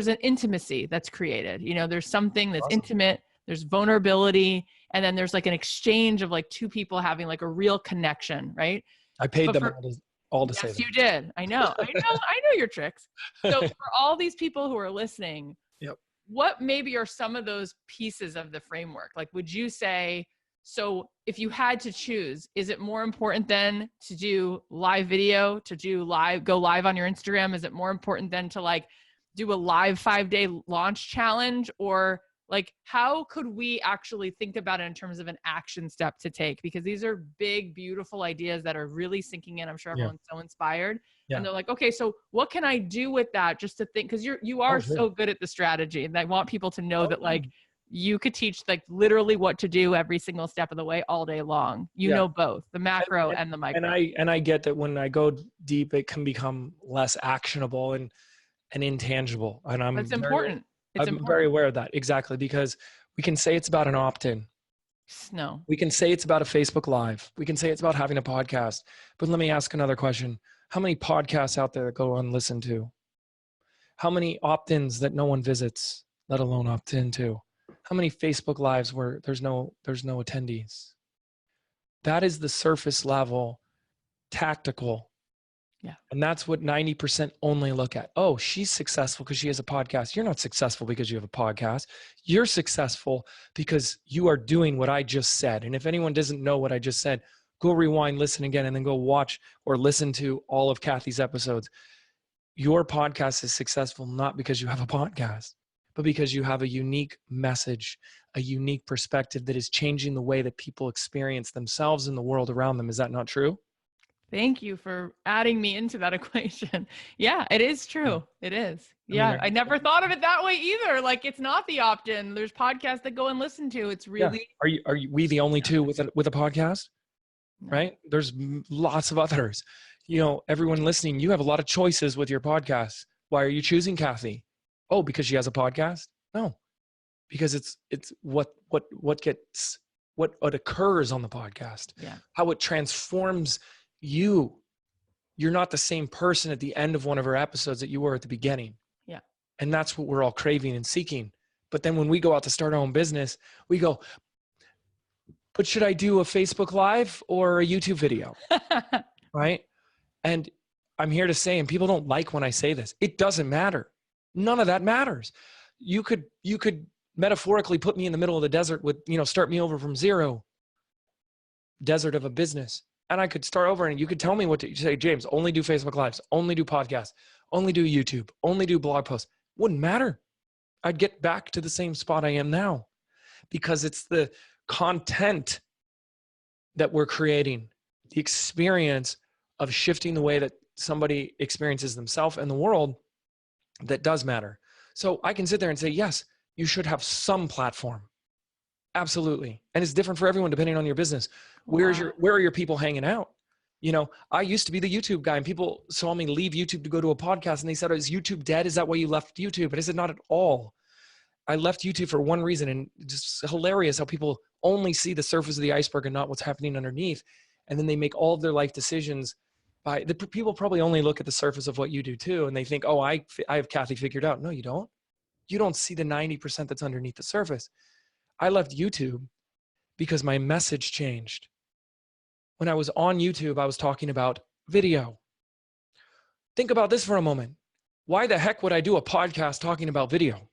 an intimacy that's created. There's something that's intimate, there's vulnerability, and then there's like an exchange of like two people having like a real connection, right? I paid them all to say that. Yes, you did. I know your tricks. So for all these people who are listening, yep, what maybe are some of those pieces of the framework? Like, would you say, so if you had to choose, is it more important then to do live video, go live on your Instagram? Is it more important than to like do a live 5-day launch challenge? Or like, how could we actually think about it in terms of an action step to take? Because these are big, beautiful ideas that are really sinking in. I'm sure everyone's so inspired. Yeah. And they're like, okay, so what can I do with that just to think? Because you are so good at the strategy, and I want people to know that like you could teach like literally what to do every single step of the way all day long. You know both the macro and the micro. And I get that when I go deep, it can become less actionable and intangible. And It's important. I'm very aware of that. Exactly. Because we can say it's about an opt-in. No. We can say it's about a Facebook Live. We can say it's about having a podcast. But let me ask another question. How many podcasts out there that go unlistened to? How many opt-ins that no one visits, let alone opt into? How many Facebook Lives where there's no attendees? That is the surface level tactical. Yeah. And that's what 90% only look at. Oh, she's successful because she has a podcast. You're not successful because you have a podcast. You're successful because you are doing what I just said. And if anyone doesn't know what I just said, go rewind, listen again, and then go watch or listen to all of Kathy's episodes. Your podcast is successful not because you have a podcast, but because you have a unique message, a unique perspective that is changing the way that people experience themselves and the world around them. Is that not true? Thank you for adding me into that equation. Yeah, it is true. It is. Yeah. I never thought of it that way either. Like, it's not the opt-in. There's podcasts that go and listen to. It's really. Yeah. Are we the only two with a podcast? No. Right? There's lots of others. You know, everyone listening, you have a lot of choices with your podcast. Why are you choosing Kathy? Oh, because she has a podcast? No, because it's what occurs on the podcast. Yeah. How it transforms you. You're not the same person at the end of one of our episodes that you were at the beginning. Yeah. And that's what we're all craving and seeking. But then when we go out to start our own business, we go, but should I do a Facebook Live or a YouTube video? Right? And I'm here to say, and people don't like when I say this, it doesn't matter. None of that matters. You could metaphorically put me in the middle of the desert with, start me over from zero, desert of a business. And I could start over and you could tell me what to say, James, only do Facebook Lives, only do podcasts, only do YouTube, only do blog posts. Wouldn't matter. I'd get back to the same spot I am now because it's the content that we're creating, the experience of shifting the way that somebody experiences themselves and the world that does matter. So I can sit there and say, yes, you should have some platform. Absolutely. And it's different for everyone depending on your business. Where are your people hanging out? I used to be the YouTube guy and people saw me leave YouTube to go to a podcast and they said, is YouTube dead? Is that why you left YouTube? But I said, not at all. I left YouTube for one reason, and just hilarious how people only see the surface of the iceberg and not what's happening underneath. And then they make all of their life decisions by the people probably only look at the surface of what you do too. And they think, oh, I have Kathy figured out. No, you don't. You don't see the 90% that's underneath the surface. I left YouTube because my message changed. When I was on YouTube, I was talking about video. Think about this for a moment. Why the heck would I do a podcast talking about video?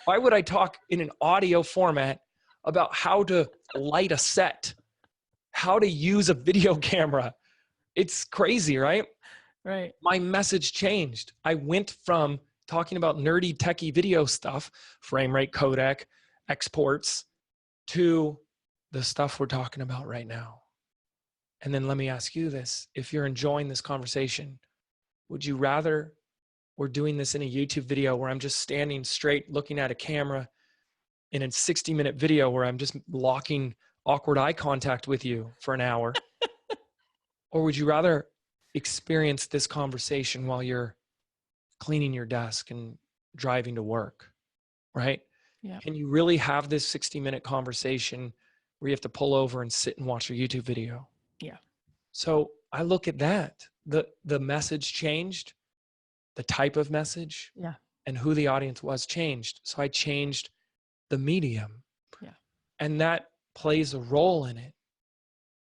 Why would I talk in an audio format about how to light a set, how to use a video camera? It's crazy, right? Right. My message changed. I went from talking about nerdy techie video stuff, frame rate, codec, exports, to the stuff we're talking about right now. And then let me ask you this. If you're enjoying this conversation, would you rather we're doing this in a YouTube video where I'm just standing straight looking at a camera in a 60-minute video where I'm just locking awkward eye contact with you for an hour? Or would you rather experience this conversation while you're cleaning your desk and driving to work, right? Yeah. Can you really have this 60-minute conversation where you have to pull over and sit and watch a YouTube video? Yeah. So I look at that. The message changed, the type of message, and who the audience was changed. So I changed the medium. Yeah. And that plays a role in it.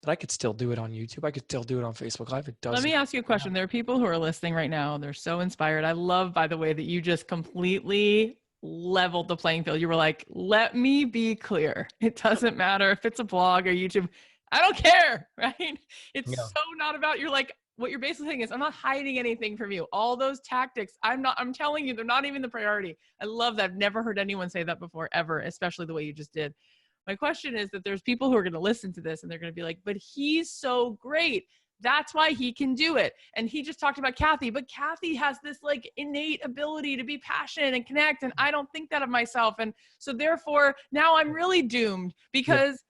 But I could still do it on YouTube. I could still do it on Facebook Live. It doesn't. Let me ask you a question. There are people who are listening right now. They're so inspired. I love, by the way, that you just completely leveled the playing field. You were like, let me be clear. It doesn't matter if it's a blog or YouTube. I don't care, right? It's so not about, you're like, what you're basically saying is, I'm not hiding anything from you. All those tactics, I'm telling you, they're not even the priority. I love that. I've never heard anyone say that before, ever, especially the way you just did. My question is that there's people who are going to listen to this and they're going to be like, but he's so great. That's why he can do it. And he just talked about Kathy, but Kathy has this like innate ability to be passionate and connect. And I don't think that of myself. And so therefore now I'm really doomed because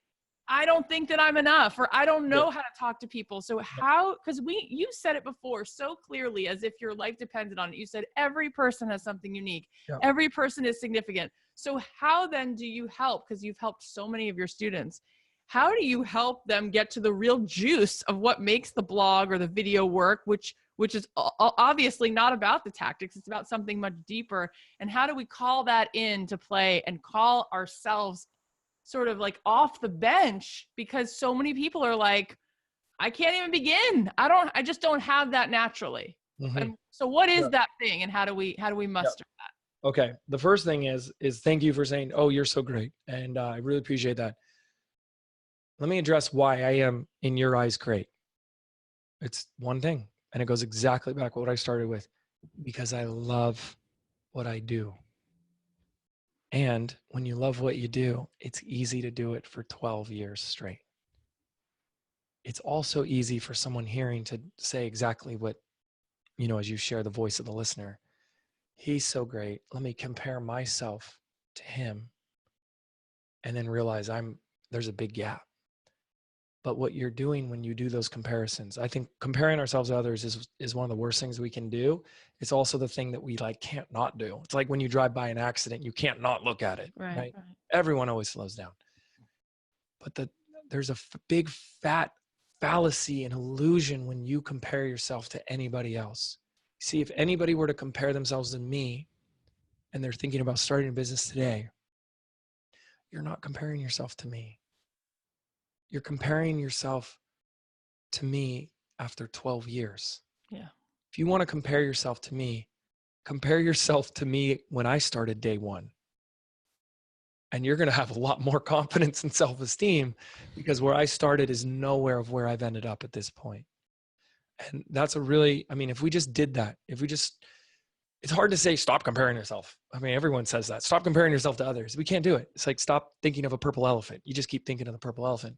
I don't think that I'm enough, or I don't know how to talk to people. So how, because you said it before so clearly as if your life depended on it. You said every person has something unique. Every person is significant. So how then do you help? Because you've helped so many of your students. How do you help them get to the real juice of what makes the blog or the video work, which is obviously not about the tactics. It's about something much deeper. And how do we call that into play and call ourselves sort of like off the bench? Because so many people are like, I can't even begin. I just don't have that naturally. Mm-hmm. And so what is that thing, and how do we muster that? Okay. The first thing is thank you for saying, oh, you're so great. And I really appreciate that. let me address why I am in your eyes great. It's one thing. And it goes exactly back to what I started with, because I love what I do. And when you love what you do, it's easy to do it for 12 years straight. It's also easy for someone hearing to say exactly what, as you share the voice of the listener. He's so great. Let me compare myself to him and then realize there's a big gap. But what you're doing when you do those comparisons, I think comparing ourselves to others is one of the worst things we can do. It's also the thing that we can't not do. It's like when you drive by an accident, you can't not look at it, right? Everyone always slows down. But there's a big fat fallacy and illusion when you compare yourself to anybody else. See, if anybody were to compare themselves to me and they're thinking about starting a business today, you're not comparing yourself to me. You're comparing yourself to me after 12 years. Yeah. If you want to compare yourself to me, compare yourself to me when I started day one. And you're going to have a lot more confidence and self-esteem, because where I started is nowhere of where I've ended up at this point. And that's if we just did that, it's hard to say, stop comparing yourself. Everyone says that. Stop comparing yourself to others. We can't do it. It's like, stop thinking of a purple elephant. You just keep thinking of the purple elephant.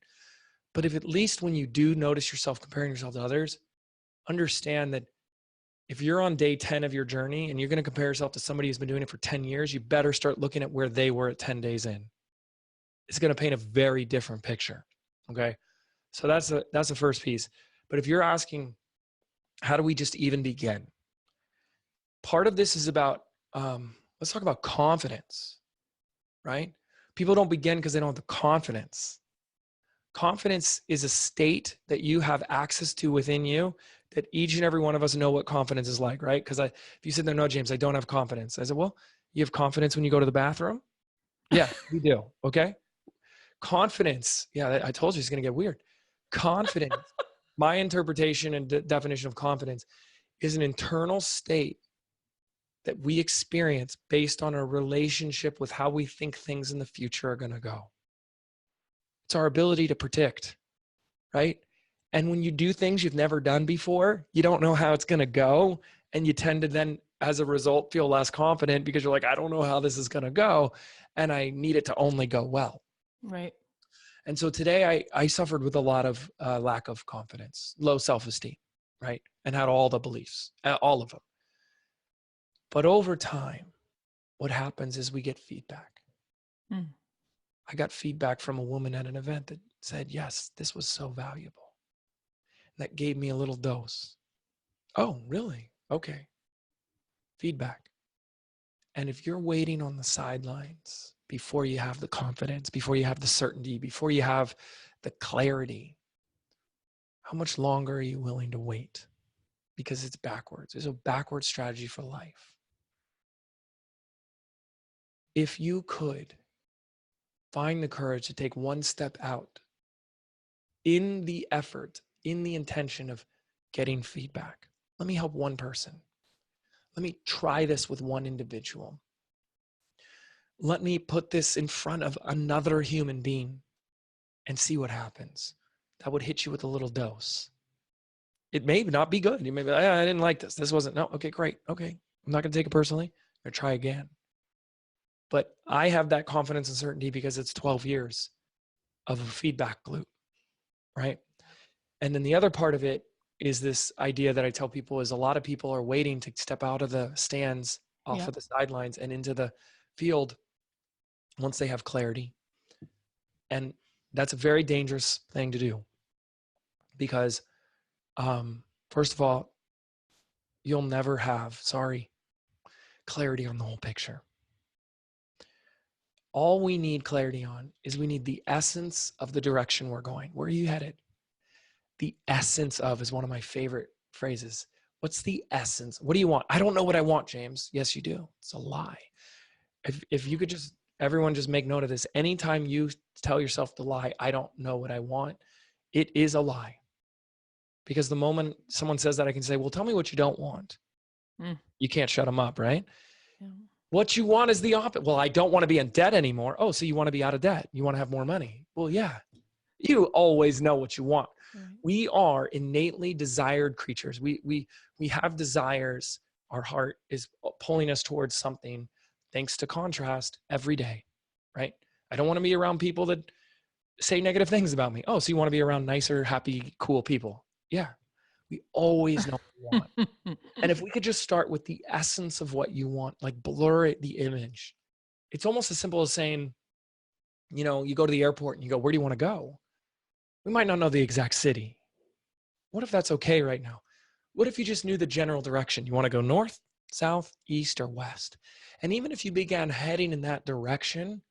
But if at least when you do notice yourself comparing yourself to others, understand that if you're on day 10 of your journey and you're going to compare yourself to somebody who's been doing it for 10 years, you better start looking at where they were at 10 days in. It's going to paint a very different picture. Okay. So that's the first piece. But if you're asking, how do we just even begin? Part of this is about, let's talk about confidence, right? People don't begin because they don't have the confidence. Confidence is a state that you have access to within you, that each and every one of us know what confidence is like, right? Because if you sit there, no, James, I don't have confidence. I said, well, you have confidence when you go to the bathroom? Yeah, you do. Okay. Confidence. Yeah, I told you it's going to get weird. Confidence, my interpretation and definition of confidence, is an internal state that we experience based on our relationship with how we think things in the future are going to go. It's our ability to predict, right? And when you do things you've never done before, you don't know how it's going to go. And you tend to then, as a result, feel less confident because you're like, I don't know how this is going to go. And I need it to only go well. Right. And so today I suffered with a lot of lack of confidence, low self-esteem, right? And had all the beliefs, all of them. But over time, what happens is we get feedback. I got feedback from a woman at an event that said, yes, this was so valuable. And that gave me a little dose. Oh, really? Okay. Feedback. And if you're waiting on the sidelines before you have the confidence, before you have the certainty, before you have the clarity, how much longer are you willing to wait? Because it's backwards. There's a backward strategy for life. If you could find the courage to take one step out in the effort, in the intention of getting feedback, let me help one person. Let me try this with one individual. Let me put this in front of another human being and see what happens. That would hit you with a little dose. It may not be good. You may be like, I didn't like this. This wasn't, no, okay, great. Okay. I'm not going to take it personally. I'm going to try again. But I have that confidence and certainty because it's 12 years of a feedback loop, right? And then the other part of it is this idea that I tell people is a lot of people are waiting to step out of the stands, off of the sidelines and into the field once they have clarity. And that's a very dangerous thing to do because, first of all, you'll never have, clarity on the whole picture. All we need clarity on is we need the essence of the direction we're going. Where are you headed? The essence of is one of my favorite phrases. What's the essence? What do you want? I don't know what I want, James. Yes, you do. It's a lie. If you could everyone just make note of this. Anytime you tell yourself the lie, I don't know what I want, it is a lie. Because the moment someone says that, I can say, well, tell me what you don't want. You can't shut them up, right? Yeah. What you want is the opposite. Well, I don't want to be in debt anymore. Oh, so you want to be out of debt. You want to have more money. Well, yeah. You always know what you want. Right. We are innately desired creatures. We have desires. Our heart is pulling us towards something, thanks to contrast every day, right? I don't want to be around people that say negative things about me. Oh, so you want to be around nicer, happy, cool people? Yeah. We always know what we want. And if we could just start with the essence of what you want, like blur it, the image. It's almost as simple as saying, you know, you go to the airport and you go, where do you want to go? We might not know the exact city. What if that's okay right now? What if you just knew the general direction? You want to go north, south, east, or west? And even if you began heading in that direction,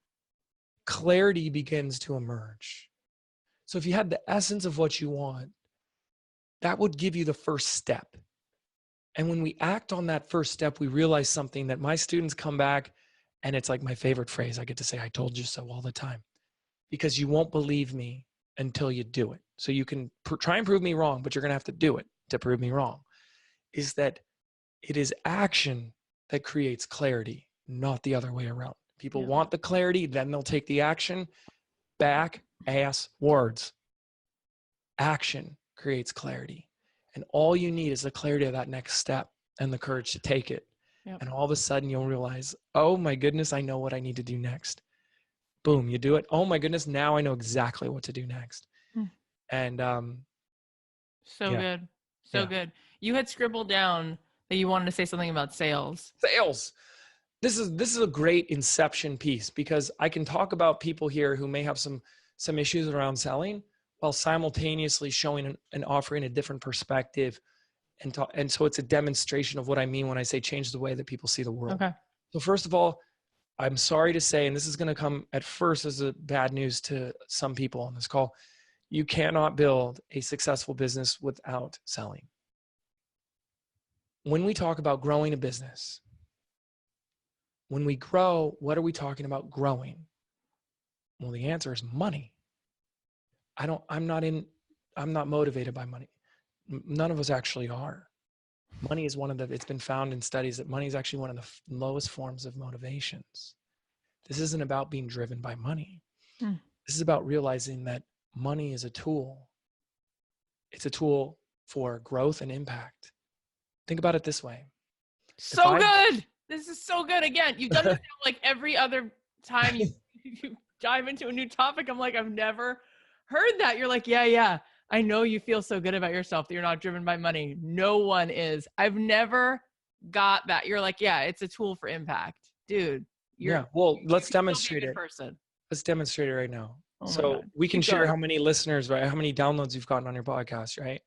clarity begins to emerge. So if you had the essence of what you want, that would give you the first step. And when we act on that first step, we realize something that my students come back, and it's like my favorite phrase. I get to say, I told you so all the time, because you won't believe me until you do it. So you can try and prove me wrong, but you're going to have to do it to prove me wrong. Is that it is action that creates clarity, not the other way around. People want the clarity, then they'll take the action. Back ass words. Action creates clarity. And all you need is the clarity of that next step and the courage to take it. Yep. And all of a sudden you'll realize, oh my goodness, I know what I need to do next. Boom, you do it. Oh my goodness, now I know exactly what to do next. And so good. So good. You had scribbled down that you wanted to say something about sales. Sales. This is a great inception piece, because I can talk about people here who may have some issues around selling, while simultaneously showing and offering a different perspective. And so it's a demonstration of what I mean when I say change the way that people see the world. Okay. So first of all, I'm sorry to say, and this is going to come at first as a bad news to some people on this call, you cannot build a successful business without selling. When we talk about growing a business, when we grow, what are we talking about growing? Well, the answer is money. I'm not motivated by money. None of us actually are. Money is it's been found in studies that money is actually one of the lowest forms of motivations. This isn't about being driven by money. This is about realizing that money is a tool. It's a tool for growth and impact. Think about it this way. So good. This is so good. Again, you've done this like every other time you dive into a new topic. I'm like, I've never heard that. You're like, yeah. I know you feel so good about yourself that you're not driven by money. No one is. I've never got that. You're like, yeah, it's a tool for impact. Dude. Well, let's demonstrate it. Person. Let's demonstrate it right now. Oh so we can share how many listeners, right? How many downloads you've gotten on your podcast, right?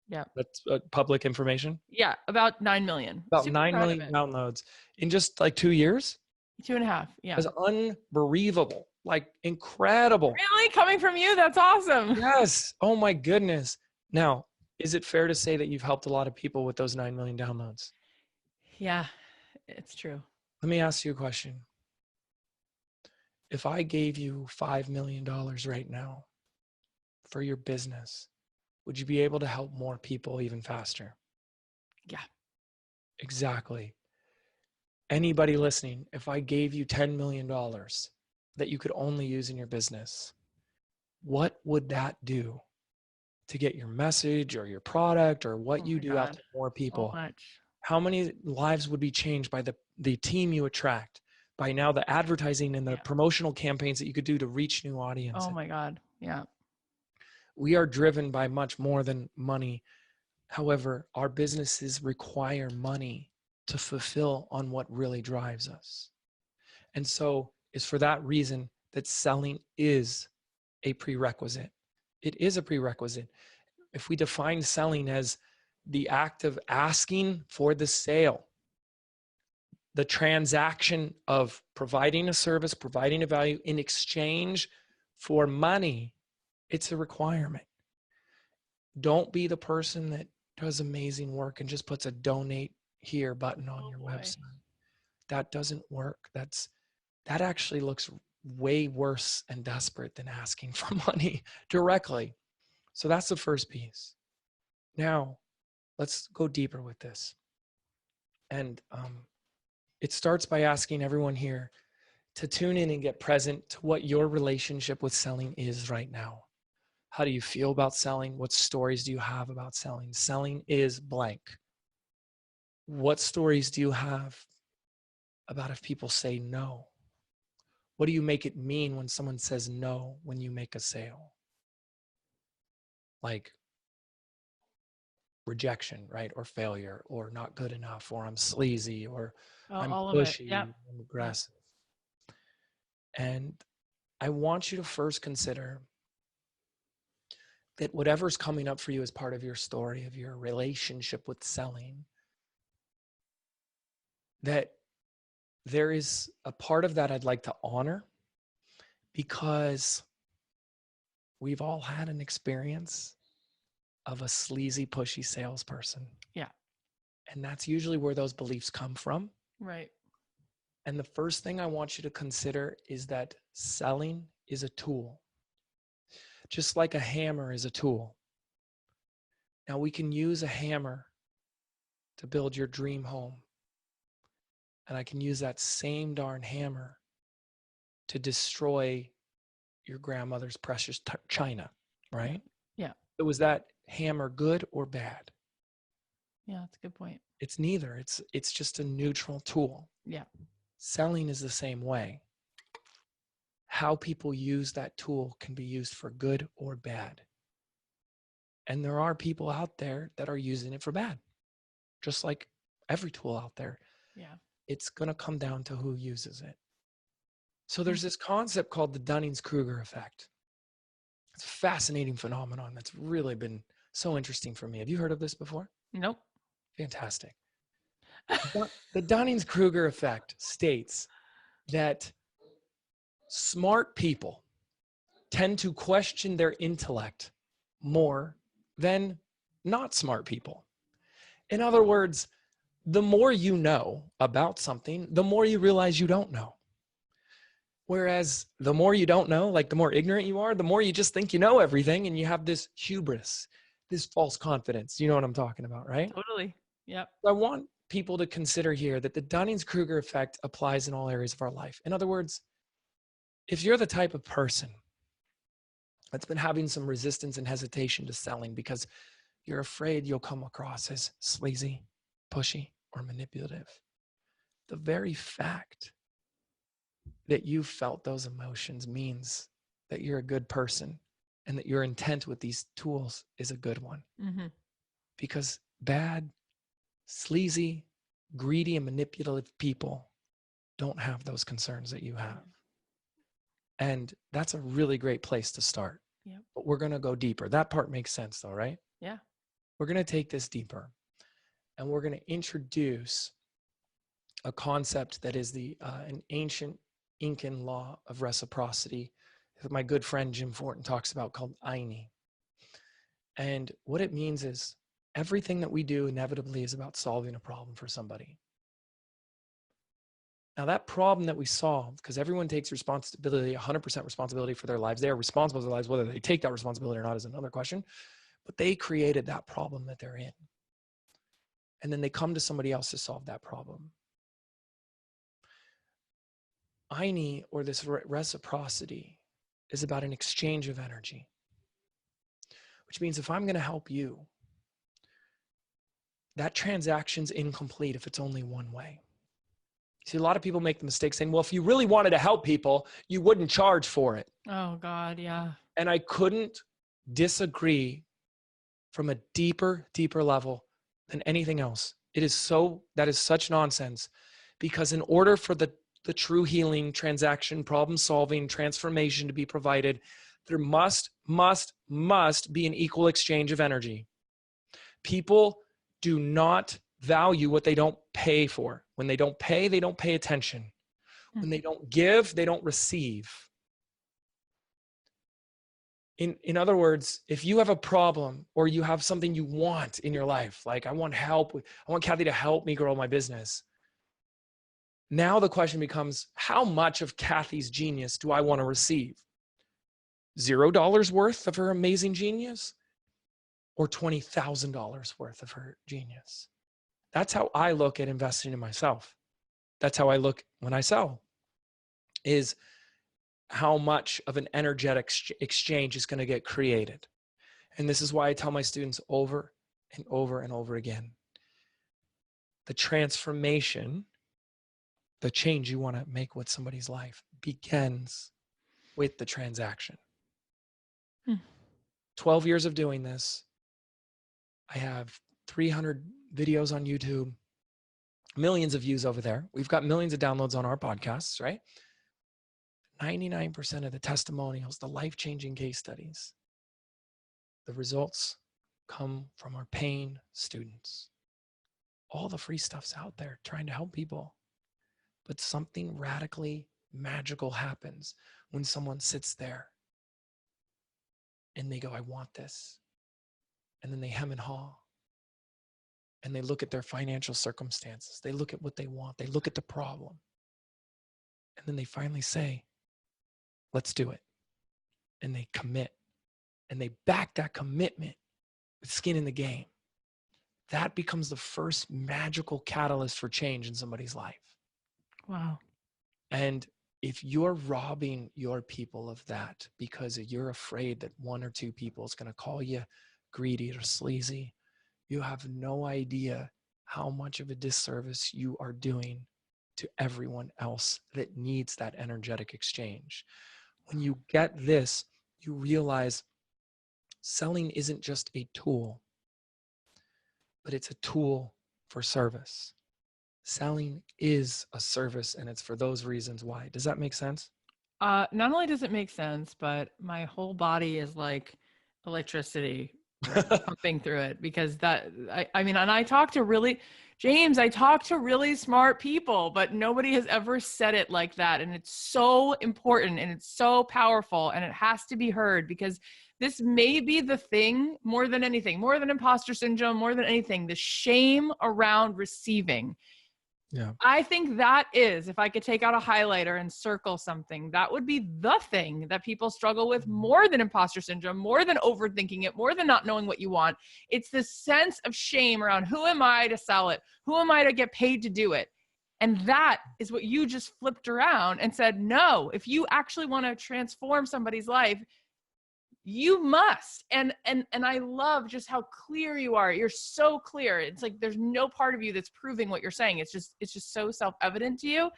Yeah. That's public information. Yeah. About 9 million. About 9 million downloads in just like 2 years. 2.5. Yeah. That's unbelievable. Like incredible. Really? Coming from you? That's awesome. Yes. Oh my goodness. Now, is it fair to say that you've helped a lot of people with those 9 million downloads? Yeah, it's true. Let me ask you a question. If I gave you $5 million right now for your business, would you be able to help more people even faster? Yeah. Exactly. Anybody listening, if I gave you $10 million that you could only use in your business, what would that do to get your message or your product or what you do out to more people? So much. How many lives would be changed by the team you attract, by now the advertising and the promotional campaigns that you could do to reach new audiences? Oh my God. Yeah. We are driven by much more than money. However, our businesses require money to fulfill on what really drives us. And so it's for that reason that selling is a prerequisite. It is a prerequisite. If we define selling as the act of asking for the sale, the transaction of providing a service, providing a value in exchange for money, it's a requirement. Don't be the person that does amazing work and just puts a donate here button on your website. That doesn't work. That actually looks way worse and desperate than asking for money directly. So that's the first piece. Now, let's go deeper with this. And it starts by asking everyone here to tune in and get present to what your relationship with selling is right now. How do you feel about selling? What stories do you have about selling? Selling is blank. What stories do you have about if people say no? What do you make it mean when someone says no when you make a sale? Like rejection, right? Or failure, or not good enough, or I'm sleazy, or I'm All of it. Yep. pushy, I'm aggressive. And I want you to first consider that whatever's coming up for you as part of your story, of your relationship with selling, that there is a part of that I'd like to honor, because we've all had an experience of a sleazy, pushy salesperson. Yeah. And that's usually where those beliefs come from. Right. And the first thing I want you to consider is that selling is a tool, just like a hammer is a tool. Now, we can use a hammer to build your dream home. And I can use that same darn hammer to destroy your grandmother's precious china, right? Yeah. So was that hammer good or bad? Yeah, that's a good point. It's neither. It's just a neutral tool. Yeah. Selling is the same way. How people use that tool can be used for good or bad. And there are people out there that are using it for bad, just like every tool out there. Yeah. It's going to come down to who uses it. So there's this concept called the Dunning-Kruger Effect. It's a fascinating phenomenon that's really been so interesting for me. Have you heard of this before? Nope. Fantastic. The Dunning-Kruger Effect states that smart people tend to question their intellect more than not smart people. In other words, the more you know about something, the more you realize you don't know. Whereas the more you don't know, like the more ignorant you are, the more you just think you know everything, and you have this hubris, this false confidence. You know what I'm talking about, right? Totally. Yep. I want people to consider here that the Dunning-Kruger effect applies in all areas of our life. In other words, if you're the type of person that's been having some resistance and hesitation to selling because you're afraid you'll come across as sleazy, pushy, or manipulative, the very fact that you felt those emotions means that you're a good person and that your intent with these tools is a good one. Mm-hmm. Because bad, sleazy, greedy, and manipulative people don't have those concerns that you have. And that's a really great place to start. Yep. But we're going to go deeper. That part makes sense though, right? Yeah. We're going to take this deeper, and we're going to introduce a concept that is an ancient Incan law of reciprocity that my good friend Jim Fortin talks about, called INI. And what it means is everything that we do inevitably is about solving a problem for somebody. Now, that problem that we solve, because everyone takes responsibility, 100% responsibility for their lives. They are responsible for their lives. Whether they take that responsibility or not is another question. But they created that problem that they're in. And then they come to somebody else to solve that problem. INI, or this reciprocity, is about an exchange of energy. Which means if I'm going to help you, that transaction's incomplete if it's only one way. See, a lot of people make the mistake saying, well, if you really wanted to help people, you wouldn't charge for it. Oh, God, yeah. And I couldn't disagree from a deeper level than anything else. That is such nonsense, because in order for the true healing, transaction, problem solving, transformation to be provided, there must be an equal exchange of energy. People do not value what they don't pay for. When they don't pay, they don't pay attention. When they don't give, they don't receive. In other words, if you have a problem or you have something you want in your life, like I want Kathy to help me grow my business. Now the question becomes, how much of Kathy's genius do I want to receive? $0 worth of her amazing genius, or $20,000 worth of her genius? That's how I look at investing in myself. That's how I look when I sell, is how much of an energetic exchange is going to get created. And this is why I tell my students over and over and over again, the transformation, the change you want to make with somebody's life begins with the transaction. 12 years of doing this. I have 300 videos on YouTube, millions of views over there. We've got millions of downloads on our podcasts, right? 99% of the testimonials, the life-changing case studies, the results come from our paying students. All the free stuff's out there trying to help people. But something radically magical happens when someone sits there and they go, I want this. And then they hem and haw. And they look at their financial circumstances. They look at what they want. They look at the problem. And then they finally say, let's do it. And they commit. And they back that commitment with skin in the game. That becomes the first magical catalyst for change in somebody's life. Wow. And if you're robbing your people of that because you're afraid that one or two people is going to call you greedy or sleazy, you have no idea how much of a disservice you are doing to everyone else that needs that energetic exchange. When you get this, you realize selling isn't just a tool, but it's a tool for service. Selling is a service, and it's for those reasons why. Does that make sense? Not only does it make sense, but my whole body is like electricity pumping through it, because I mean, and I talk to really, James, I talk to really smart people, but nobody has ever said it like that. And it's so important and it's so powerful, and it has to be heard, because this may be the thing more than anything, more than imposter syndrome, more than anything, the shame around receiving. Yeah. I think that is, if I could take out a highlighter and circle something, that would be the thing that people struggle with more than imposter syndrome, more than overthinking it, more than not knowing what you want. It's the sense of shame around, who am I to sell it? Who am I to get paid to do it? And that is what you just flipped around and said, no, if you actually want to transform somebody's life, you must. And I love just how clear you are. You're so clear. It's like there's no part of you that's proving what you're saying. It's just so self-evident to you.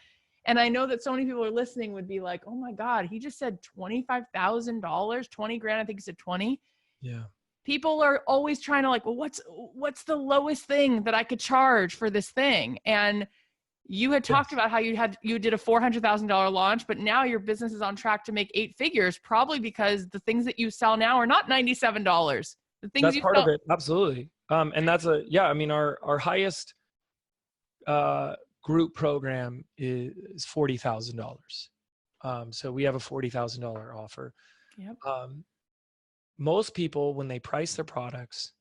And I know that so many people are listening would be like, oh my God, he just said $25,000, 20 grand. I think he said 20. Yeah. People are always trying to like, well, what's the lowest thing that I could charge for this thing? And you had talked about how you did a $400,000 launch, but now your business is on track to make 8 figures, probably because the things that you sell now are not $97. The things That's you part sell- of it. Absolutely. And that's I mean, our highest group program is $40,000. So we have a $40,000 offer. Yep. Most people, when they price their products,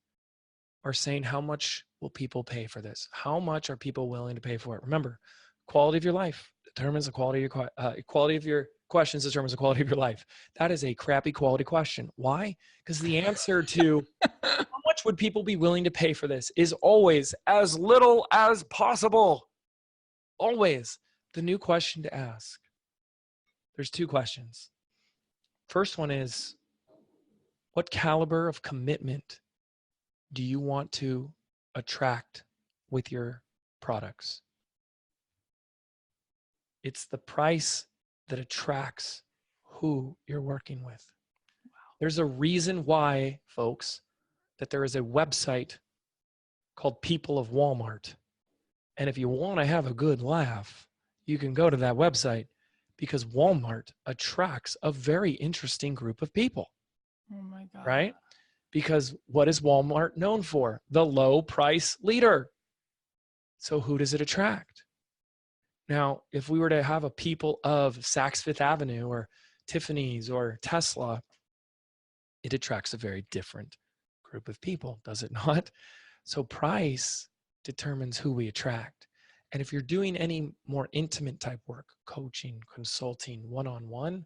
are saying, how much will people pay for this? How much are people willing to pay for it? Remember, quality of your life determines the quality of your quality of your questions determines the quality of your life. That is a crappy quality question. Why? Because the answer to how much would people be willing to pay for this is always as little as possible. Always. The new question to ask. There's 2 questions. First one is, what caliber of commitment do you want to attract with your products? It's the price that attracts who you're working with. Wow. There's a reason why, folks, that there is a website called People of Walmart. And if you want to have a good laugh, you can go to that website, because Walmart attracts a very interesting group of people. Oh my God. Right? Because what is Walmart known for? The low price leader. So who does it attract? Now, if we were to have a People of Saks Fifth Avenue or Tiffany's or Tesla, it attracts a very different group of people, does it not? So price determines who we attract. And if you're doing any more intimate type work, coaching, consulting, one-on-one,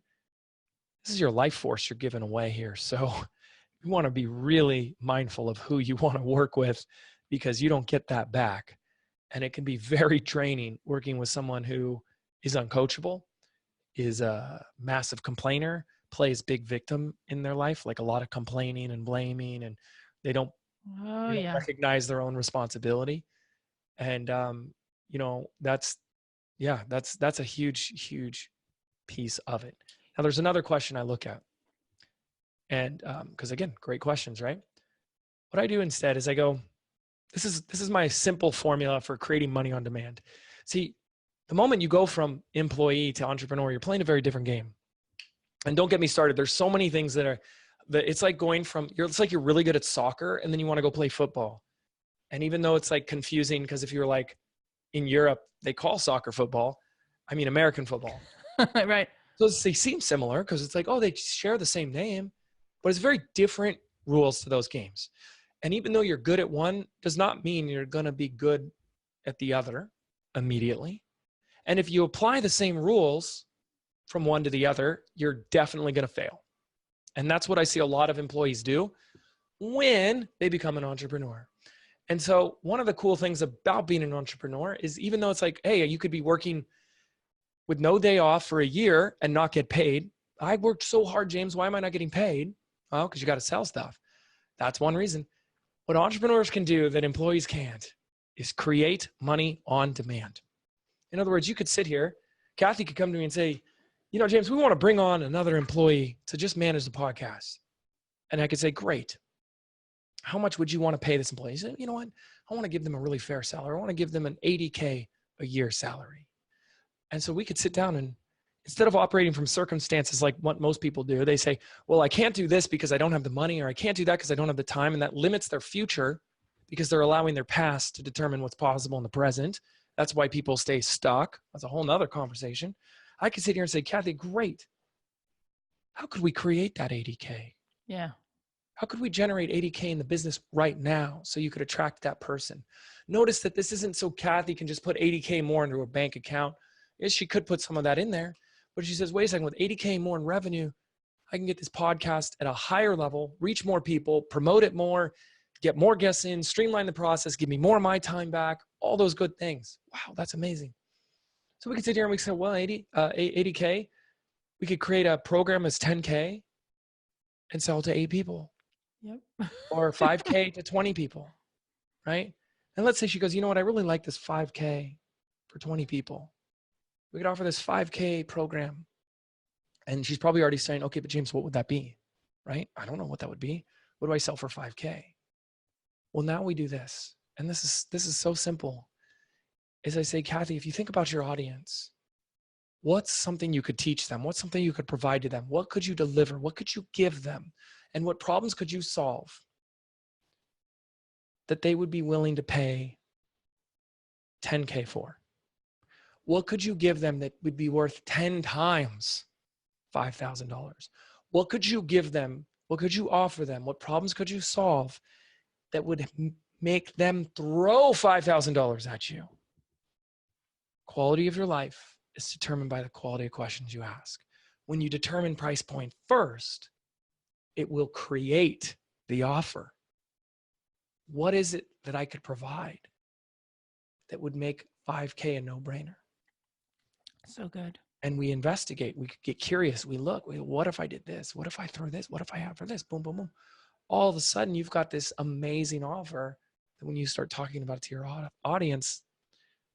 this is your life force you're giving away here. So you want to be really mindful of who you want to work with, because you don't get that back. And it can be very draining working with someone who is uncoachable, is a massive complainer, plays big victim in their life, like a lot of complaining and blaming, and they don't Oh, they don't yeah. recognize their own responsibility. And that's a huge piece of it. Now there's another question I look at, and because again, great questions, right? What I do instead is I go, this is my simple formula for creating money on demand. See, the moment you go from employee to entrepreneur, you're playing a very different game. And don't get me started. There's so many things that it's like going from, it's like you're really good at soccer and then you want to go play football. And even though it's like confusing, because if you're like in Europe, they call soccer football. I mean, American football. Right. So they seem similar because it's like, oh, they share the same name, but it's very different rules to those games. And even though you're good at one, does not mean you're going to be good at the other immediately. And if you apply the same rules from one to the other, you're definitely going to fail. And that's what I see a lot of employees do when they become an entrepreneur. And so one of the cool things about being an entrepreneur is, even though it's like, hey, you could be working with no day off for a year and not get paid. I worked so hard, James. Why am I not getting paid? Well, because you got to sell stuff. That's one reason. What entrepreneurs can do that employees can't is create money on demand. In other words, you could sit here, Kathy could come to me and say, James, we want to bring on another employee to just manage the podcast. And I could say, great. How much would you want to pay this employee? He said, you know what? I want to give them a really fair salary. I want to give them an $80K a year salary. And so we could sit down and, instead of operating from circumstances like what most people do, they say, well, I can't do this because I don't have the money, or I can't do that because I don't have the time. And that limits their future because they're allowing their past to determine what's possible in the present. That's why people stay stuck. That's a whole nother conversation. I could sit here and say, Kathy, great. How could we create that 80K? Yeah. How could we generate 80K in the business right now so you could attract that person? Notice that this isn't so Kathy can just put 80K more into her bank account. Yes, she could put some of that in there, but she says, wait a second, with 80K more in revenue, I can get this podcast at a higher level, reach more people, promote it more, get more guests in, streamline the process, give me more of my time back, all those good things. Wow, that's amazing. So we could sit here and we could say, well, 80K, we could create a program as 10K and sell to 8 people. Yep. Or 5K to 20 people, right? And let's say she goes, you know what, I really like this 5K for 20 people. We could offer this 5K program. And she's probably already saying, okay, but James, what would that be? Right? I don't know what that would be. What do I sell for 5K? Well, now we do this. And this is so simple. As I say, Kathy, if you think about your audience, what's something you could teach them? What's something you could provide to them? What could you deliver? What could you give them? And what problems could you solve that they would be willing to pay 10K for? What could you give them that would be worth 10 times $5,000? What could you give them? What could you offer them? What problems could you solve that would make them throw $5,000 at you? Quality of your life is determined by the quality of questions you ask. When you determine price point first, it will create the offer. What is it that I could provide that would make 5K a no-brainer? So good. And we investigate, we get curious, we look, what if I did this? What if I throw this? What if I have for this? Boom, boom, boom. All of a sudden, you've got this amazing offer that when you start talking about it to your audience,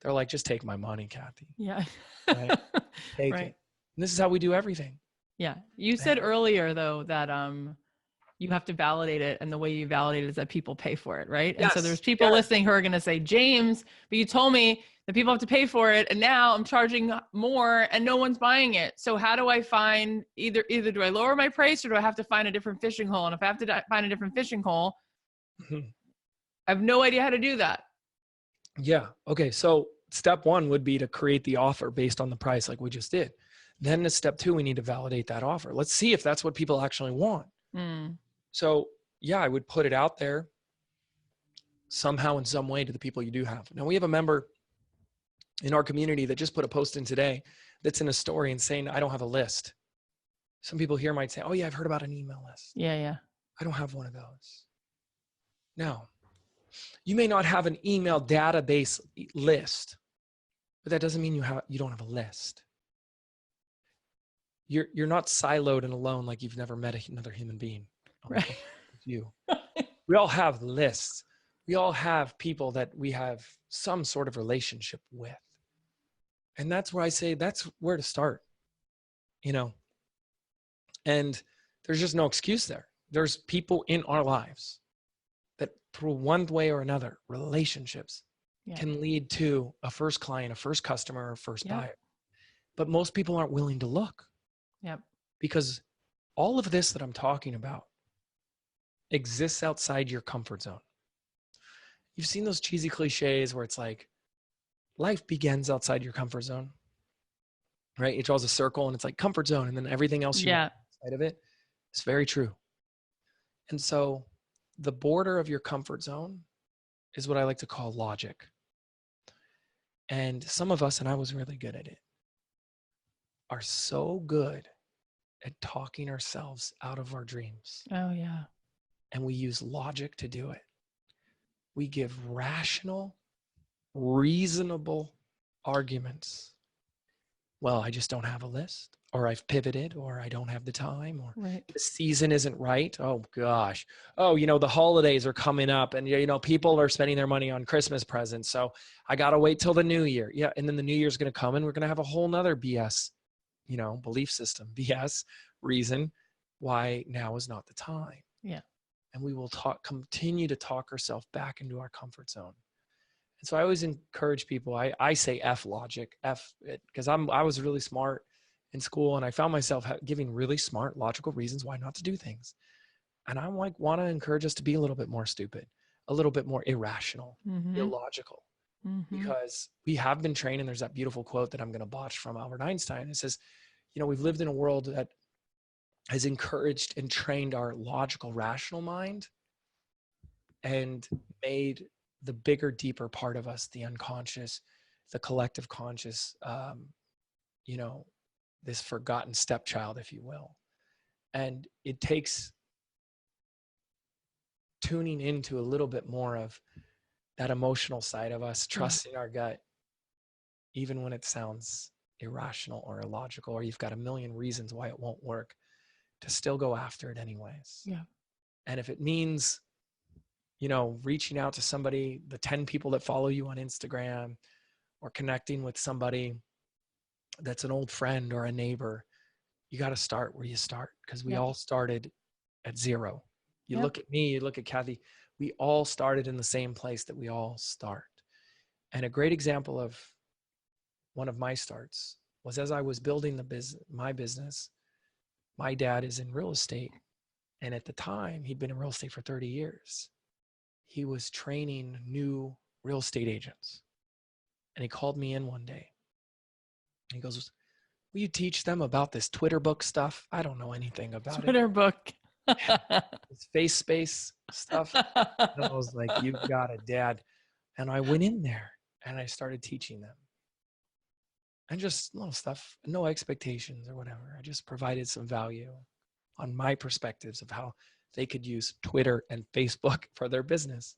they're like, just take my money, Kathy. Yeah. Right? Take Right. it. And this is how we do everything. Yeah. You said earlier, though, that you have to validate it. And the way you validate it is that people pay for it, right? And so there's people listening who are going to say, James, but you told me that people have to pay for it. And now I'm charging more and no one's buying it. So how do I find either do I lower my price or do I have to find a different fishing hole? And if I have to find a different fishing hole, I have no idea how to do that. Yeah. Okay. So step one would be to create the offer based on the price like we just did. Then the step two, we need to validate that offer. Let's see if that's what people actually want. So yeah, I would put it out there somehow in some way to the people you do have. Now we have a member in our community that just put a post in today that's in a story and saying, I don't have a list. Some people here might say, oh yeah, I've heard about an email list. Yeah. I don't have one of those. Now, you may not have an email database list, but that doesn't mean you don't have a list. you're not siloed and alone like you've never met another human being on the Right. planet with you. We all have lists. We all have people that we have some sort of relationship with. And that's where I say that's where to start, you know. And there's just no excuse there. There's people in our lives that through one way or another, relationships Yeah. can lead to a first client, a first customer, or first Yep. buyer. But most people aren't willing to look Yep. because all of this that I'm talking about exists outside your comfort zone. You've seen those cheesy cliches where it's like, life begins outside your comfort zone, right? It draws a circle and it's like comfort zone. And then everything else you want outside of it. It's very true. And so the border of your comfort zone is what I like to call logic. And some of us, and I was really good at it, are so good at talking ourselves out of our dreams. Oh, yeah. And we use logic to do it. We give rational, reasonable arguments. Well, I just don't have a list, or I've pivoted, or I don't have the time, or the season isn't right. Oh gosh. Oh, the holidays are coming up and, people are spending their money on Christmas presents. So I got to wait till the new year. Yeah. And then the new year's going to come and we're going to have a whole nother BS, belief system, BS reason why now is not the time. Yeah. And we will continue to talk ourselves back into our comfort zone. And so I always encourage people, I say F logic, because I was really smart in school and I found myself giving really smart, logical reasons why not to do things. And I'm like, want to encourage us to be a little bit more stupid, a little bit more irrational, illogical, because we have been trained. And there's that beautiful quote that I'm going to botch from Albert Einstein. It says, we've lived in a world that has encouraged and trained our logical, rational mind and made the bigger, deeper part of us, the unconscious, the collective conscious, this forgotten stepchild, if you will. And it takes tuning into a little bit more of that emotional side of us, trusting our gut, even when it sounds irrational or illogical, or you've got a million reasons why it won't work, to still go after it anyways. Yeah. And if it means, reaching out to somebody, the 10 people that follow you on Instagram, or connecting with somebody that's an old friend or a neighbor, you got to start where you start, because we all started at zero. You look at me, you look at Kathy, we all started in the same place that we all start. And a great example of one of my starts was as I was building my business. My dad is in real estate. And at the time, he'd been in real estate for 30 years. He was training new real estate agents. And he called me in one day. He goes, will you teach them about this Twitter book stuff? I don't know anything about Twitter book. This face space stuff. And I was like, you got it, Dad. And I went in there and I started teaching them. And just little stuff, no expectations or whatever. I just provided some value on my perspectives of how they could use Twitter and Facebook for their business.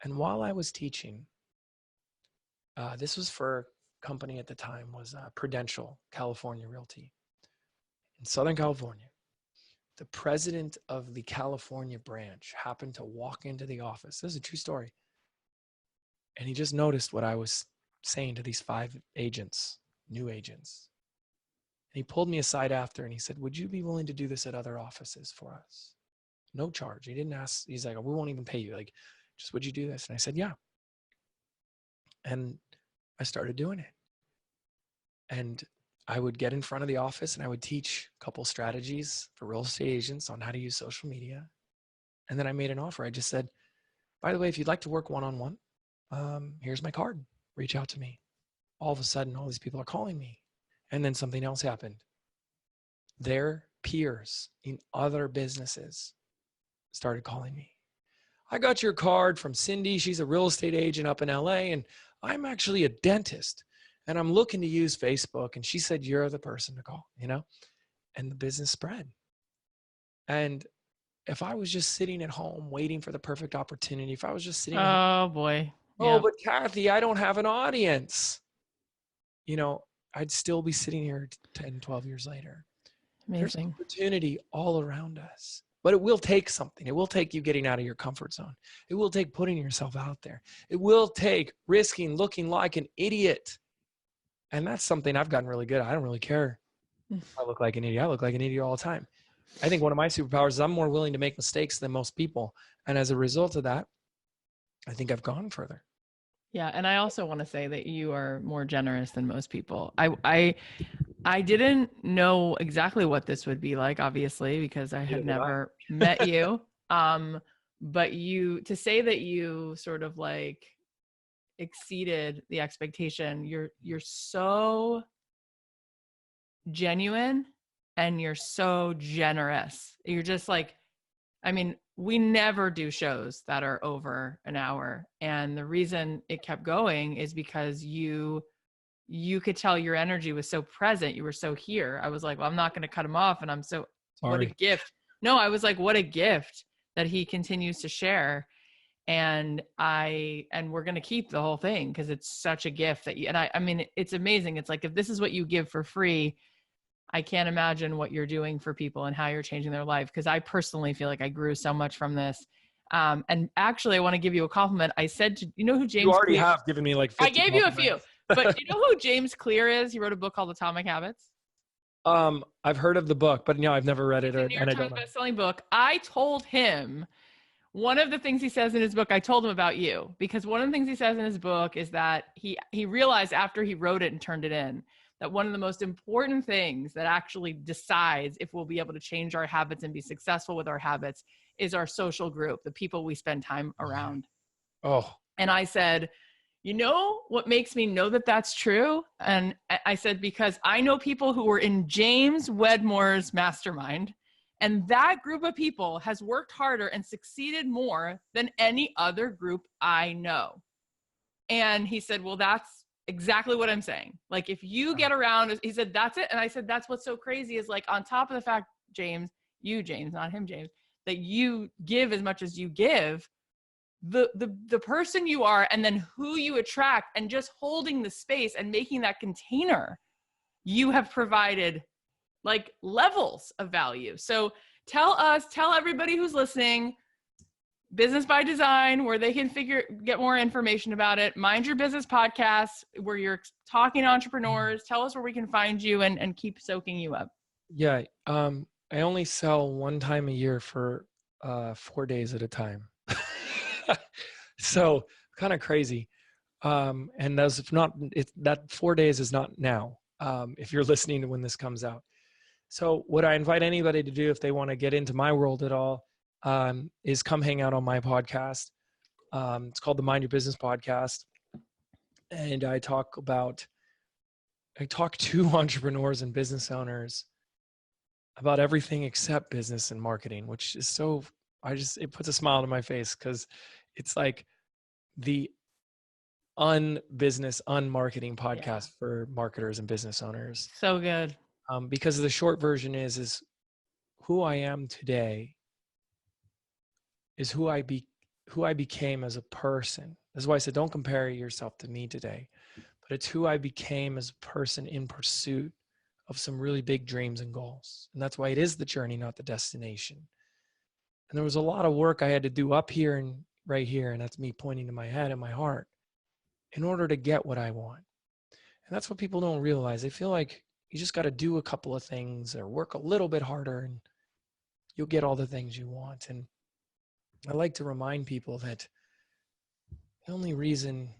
And while I was teaching, this was for a company at the time, was Prudential California Realty in Southern California. The president of the California branch happened to walk into the office. This is a true story. And he just noticed what I was saying to these 5 agents, new agents. And he pulled me aside after and he said, would you be willing to do this at other offices for us? No charge. He didn't ask. He's like, we won't even pay you. Like, just would you do this? And I said, yeah. And I started doing it. And I would get in front of the office and I would teach a couple strategies for real estate agents on how to use social media. And then I made an offer. I just said, by the way, if you'd like to work one-on-one, here's my card. Reach out to me. All of a sudden, all these people are calling me. And then something else happened. Their peers in other businesses started calling me. I got your card from Cindy. She's a real estate agent up in LA. And I'm actually a dentist. And I'm looking to use Facebook. And she said, you're the person to call, and the business spread. And if I was just sitting at home waiting for the perfect opportunity, if I was just sitting at home, boy. oh, but Kathy, I don't have an audience. I'd still be sitting here 10, 12 years later. There's Amazing. opportunity all around us, but it will take something. It will take you getting out of your comfort zone. It will take putting yourself out there. It will take risking looking like an idiot. And that's something I've gotten really good at. I don't really care if I look like an idiot. I look like an idiot all the time. I think one of my superpowers is I'm more willing to make mistakes than most people. And as a result of that, I think I've gone further. Yeah, and I also want to say that you are more generous than most people. I didn't know exactly what this would be like, obviously, because I had never met you. But to say that you sort of like exceeded the expectation, you're so genuine and you're so generous. You're just like, I mean, we never do shows that are over an hour. And the reason it kept going is because you could tell your energy was so present. You were so here. I was like, well, I'm not going to cut him off. And I'm so, what a gift. No, I was like, what a gift that he continues to share. And we're going to keep the whole thing because it's such a gift that I mean, it's amazing. It's like, if this is what you give for free, I can't imagine what you're doing for people and how you're changing their life. Because I personally feel like I grew so much from this. And actually, I want to give you a compliment. I said to, you know who James You already Clear, have given me like 50 I gave you a few, but you know who James Clear is? He wrote a book called Atomic Habits. I've heard of the book, but no, I've never read it. It's a New York Times best-selling book. I told him one of the things he says in his book, I told him about you, because one of the things he says in his book is that he realized after he wrote it and turned it in, that one of the most important things that actually decides if we'll be able to change our habits and be successful with our habits is our social group, the people we spend time around. Oh. And I said, you know what makes me know that that's true? And I said, because I know people who were in James Wedmore's mastermind, and that group of people has worked harder and succeeded more than any other group I know. And he said, well, that's exactly what I'm saying. Like, if you get around, he said, that's it. And I said, that's what's so crazy is, like, on top of the fact, James, not him, James, that you give as much as you give, the person you are and then who you attract and just holding the space and making that container, you have provided like levels of value. So tell everybody who's listening, Business by Design, where they can get more information about it. Mind Your Business podcast, where you're talking to entrepreneurs. Tell us where we can find you and keep soaking you up. Yeah. I only sell one time a year for 4 days at a time. So kind of crazy. And that 4 days is not now, if you're listening to when this comes out. So what I invite anybody to do if they want to get into my world at all, is come hang out on my podcast. It's called the Mind Your Business podcast. And I talk to entrepreneurs and business owners about everything except business and marketing, which is it puts a smile on my face because it's like the unmarketing podcast for marketers and business owners. So good. Because the short version is who I am today is who I became as a person. That's why I said, don't compare yourself to me today, but it's who I became as a person in pursuit of some really big dreams and goals. And that's why it is the journey, not the destination. And there was a lot of work I had to do up here and right here. And that's me pointing to my head and my heart in order to get what I want. And that's what people don't realize. They feel like you just got to do a couple of things or work a little bit harder and you'll get all the things you want. And I like to remind people that the only reason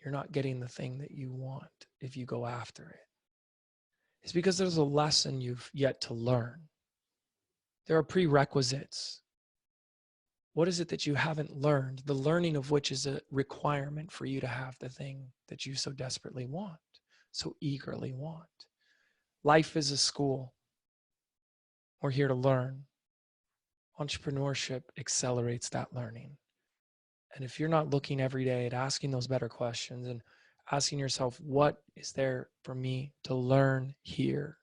you're not getting the thing that you want if you go after it is because there's a lesson you've yet to learn. There are prerequisites. What is it that you haven't learned? The learning of which is a requirement for you to have the thing that you so desperately want, so eagerly want. Life is a school. We're here to learn. Entrepreneurship accelerates that learning. And if you're not looking every day at asking those better questions and asking yourself, what is there for me to learn here?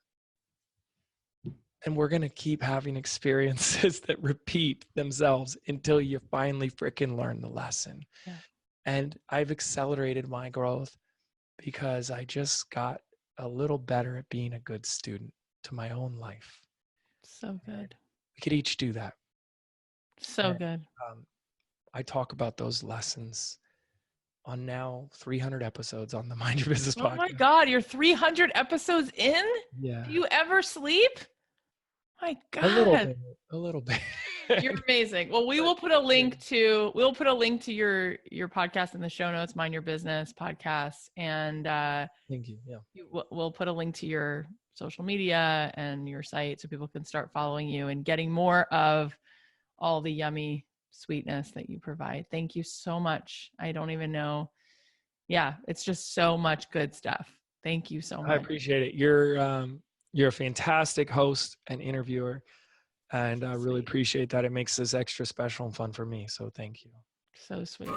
And we're going to keep having experiences that repeat themselves until you finally freaking learn the lesson. Yeah. And I've accelerated my growth because I just got a little better at being a good student to my own life. So good. We could each do that. So And, good. I talk about those lessons on now 300 episodes on the Mind Your Business Oh podcast. my God, you're 300 episodes in? Yeah. Do you ever sleep? My God. A little bit. You're amazing. Well, we'll put a link to your podcast in the show notes, Mind Your Business podcast. And Thank you. Yeah. we'll put a link to your social media and your site so people can start following you and getting more of all the yummy sweetness that you provide. Thank you so much. I don't even know. Yeah, it's just so much good stuff. Thank you so much. I appreciate it. You're a fantastic host and interviewer, and I really appreciate that. It makes this extra special and fun for me. So thank you. So sweet.